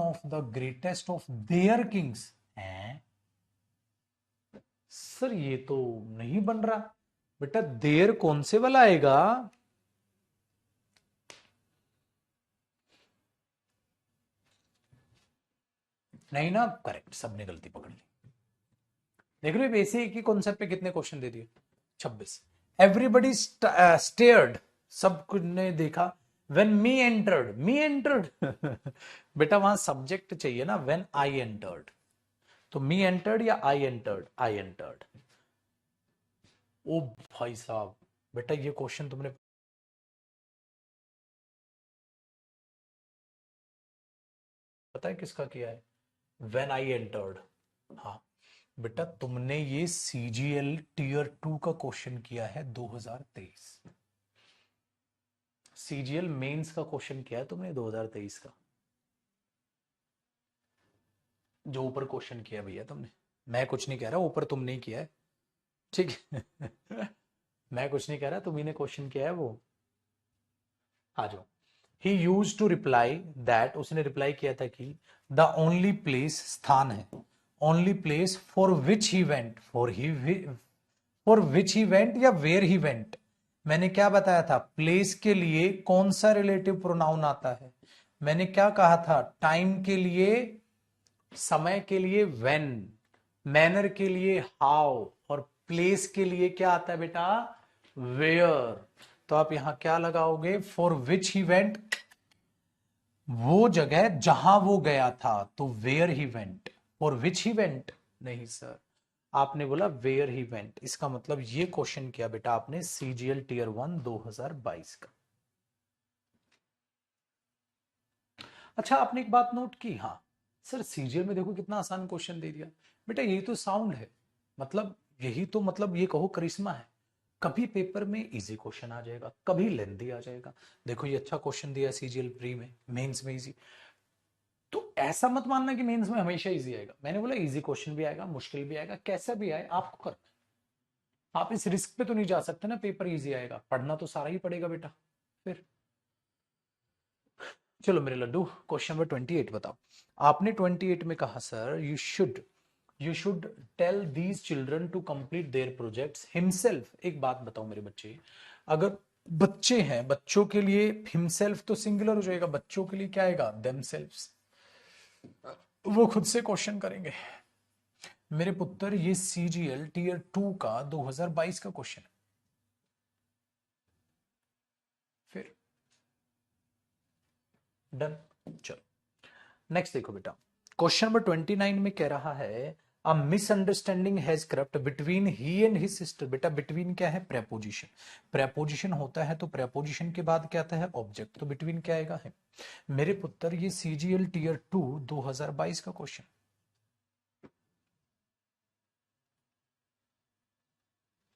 of the greatest of their kings. हैं sir ये तो नहीं बन रहा बेटा, देयर कौन से वाला आएगा, नहीं ना, करेक्ट, सबने गलती पकड़ ली. देख रहे हो वैसे एक ही कॉन्सेप्ट पे कितने क्वेश्चन दे दिए, 26. एवरीबडी स्टेयर्ड, सब कुछ ने देखा. व्हेन मी एंटर्ड बेटा वहां सब्जेक्ट चाहिए ना, व्हेन आई एंटर्ड, तो मी एंटर्ड या आई एंटर्ड, आई एंटर्ड. ओ भाई साहब, बेटा ये क्वेश्चन तुमने पता है किसका किया है, व्हेन आई एंटर्ड. हाँ बेटा तुमने ये CGL टीयर 2 का क्वेश्चन किया है 2023, CGL मेंस का क्वेश्चन किया है तुमने 2023 का, जो ऊपर क्वेश्चन किया भैया तुमने. मैं कुछ नहीं कह रहा, ऊपर तुमने ही किया है, ठीक है मैं कुछ नहीं कह रहा, तुम्ही ने क्वेश्चन किया है वो. आ जाओ. ही यूज टू रिप्लाई दैट, उसने रिप्लाई किया था कि द ओनली प्लेस, स्थान है, only place for which he went, for which he went या वेयर ही वेंट. मैंने क्या बताया था, प्लेस के लिए कौन सा रिलेटिव प्रोनाउन आता है, मैंने क्या कहा था, टाइम के लिए, समय के लिए व्हेन, मैनर के लिए हाउ, और प्लेस के लिए क्या आता है बेटा, वेयर. तो आप यहां क्या लगाओगे, फॉर विच ही वेंट, वो जगह जहां वो गया था, तो where he went. For which he went नहीं सर, आपने बोला वेयर ही वेंट, इसका मतलब ये क्वेश्चन किया बेटा आपने CGL टीयर 1 2022 का. अच्छा आपने एक बात नोट की, हाँ सर CGL में देखो कितना आसान क्वेश्चन दे दिया. बेटा यही तो साउंड है, मतलब यही तो मतलब ये कहो करिश्मा है. कभी पेपर में इजी क्वेश्चन आ जाएगा, कभी लेंथी आ जाएगा. देखो ये अच्छा क्वेश्चन दिया CGL प्री में, मेंस में इजी. तो ऐसा मत मानना कि मेंस में हमेशा इजी आएगा, मैंने बोला इजी क्वेश्चन भी आएगा, मुश्किल भी आएगा, कैसा भी आए आपको करना. आप इस रिस्क पे तो नहीं जा सकते ना, पेपर इजी आएगा, पढ़ना तो सारा ही पड़ेगा बेटा. फिर चलो मेरे लड्डू, क्वेश्चन नंबर 28 बताओ. आपने 28 में कहा sir you should tell these children to complete their projects himself. एक बात बताओ मेरे बच्चे, अगर बच्चे हैं, बच्चों के लिए हिमसेल्फ तो सिंगुलर हो जाएगा, बच्चों के लिए क्या आएगा, देमसेल्व्स, वो खुद से क्वेश्चन करेंगे. मेरे पुत्र ये CGL टीयर 2 का 2022 का क्वेश्चन है. फिर डन. चलो नेक्स्ट देखो बेटा, क्वेश्चन नंबर 29 में कह रहा है अ misunderstanding has corrupt between he and his sister. बेटा बिटवीन क्या है? प्रेपोजिशन। प्रेपोजिशन होता है तो प्रेपोजिशन के बाद क्या आता है? ऑब्जेक्ट। तो बिटवीन क्या आएगा? है। मेरे पुत्र ये सीजीएल टीयर 2 2022 का क्वेश्चन।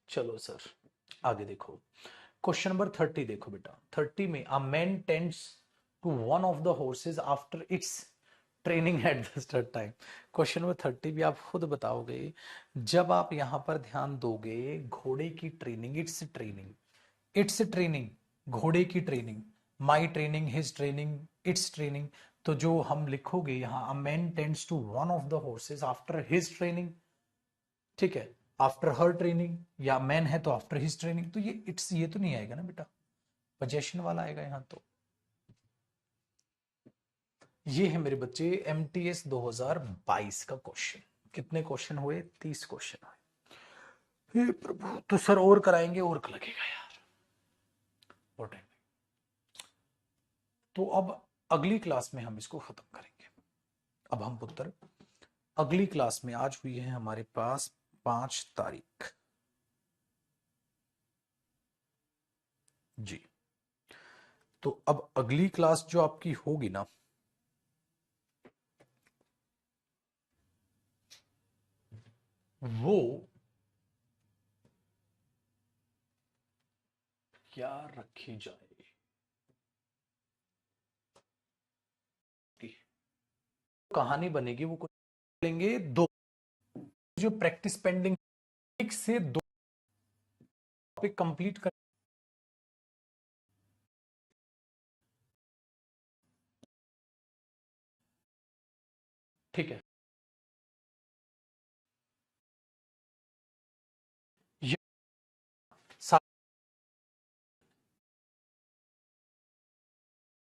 चलो सर आगे देखो, क्वेश्चन नंबर 30 देखो बेटा। 30 में a man tends to one of the horses after its training at the start time. Question number 30 भी आप खुद बताओगे। जब आप यहां पर ध्यान दोगे, घोड़े की training, its training, its training, घोड़े की training, my training, his training, its training. तो जो हम लिखोगे यहां, a man tends to one of the horses after his training, ठीक है, आफ्टर हर ट्रेनिंग, या मैन है तो आफ्टर हिज ट्रेनिंग, तो ये इट्स ये तो नहीं आएगा ना बेटा, पोजेशन वाला आएगा यहां। तो ये है मेरे बच्चे एमटीएस 2022 का क्वेश्चन। कितने क्वेश्चन हुए? 30 क्वेश्चन हुए। हे प्रभु, तो सर और कराएंगे और लगेगा यार, और टाइम। तो अब अगली क्लास में हम इसको खत्म करेंगे। अब हम पुत्र अगली क्लास में, आज हुई है हमारे पास 5 तारीख जी, तो अब अगली क्लास जो आपकी होगी ना, वो क्या रखी जाएगी? कहानी बनेगी, वो कुछ लेंगे दो, जो प्रैक्टिस पेंडिंग, एक से दो टॉपिक कंप्लीट कर, ठीक है।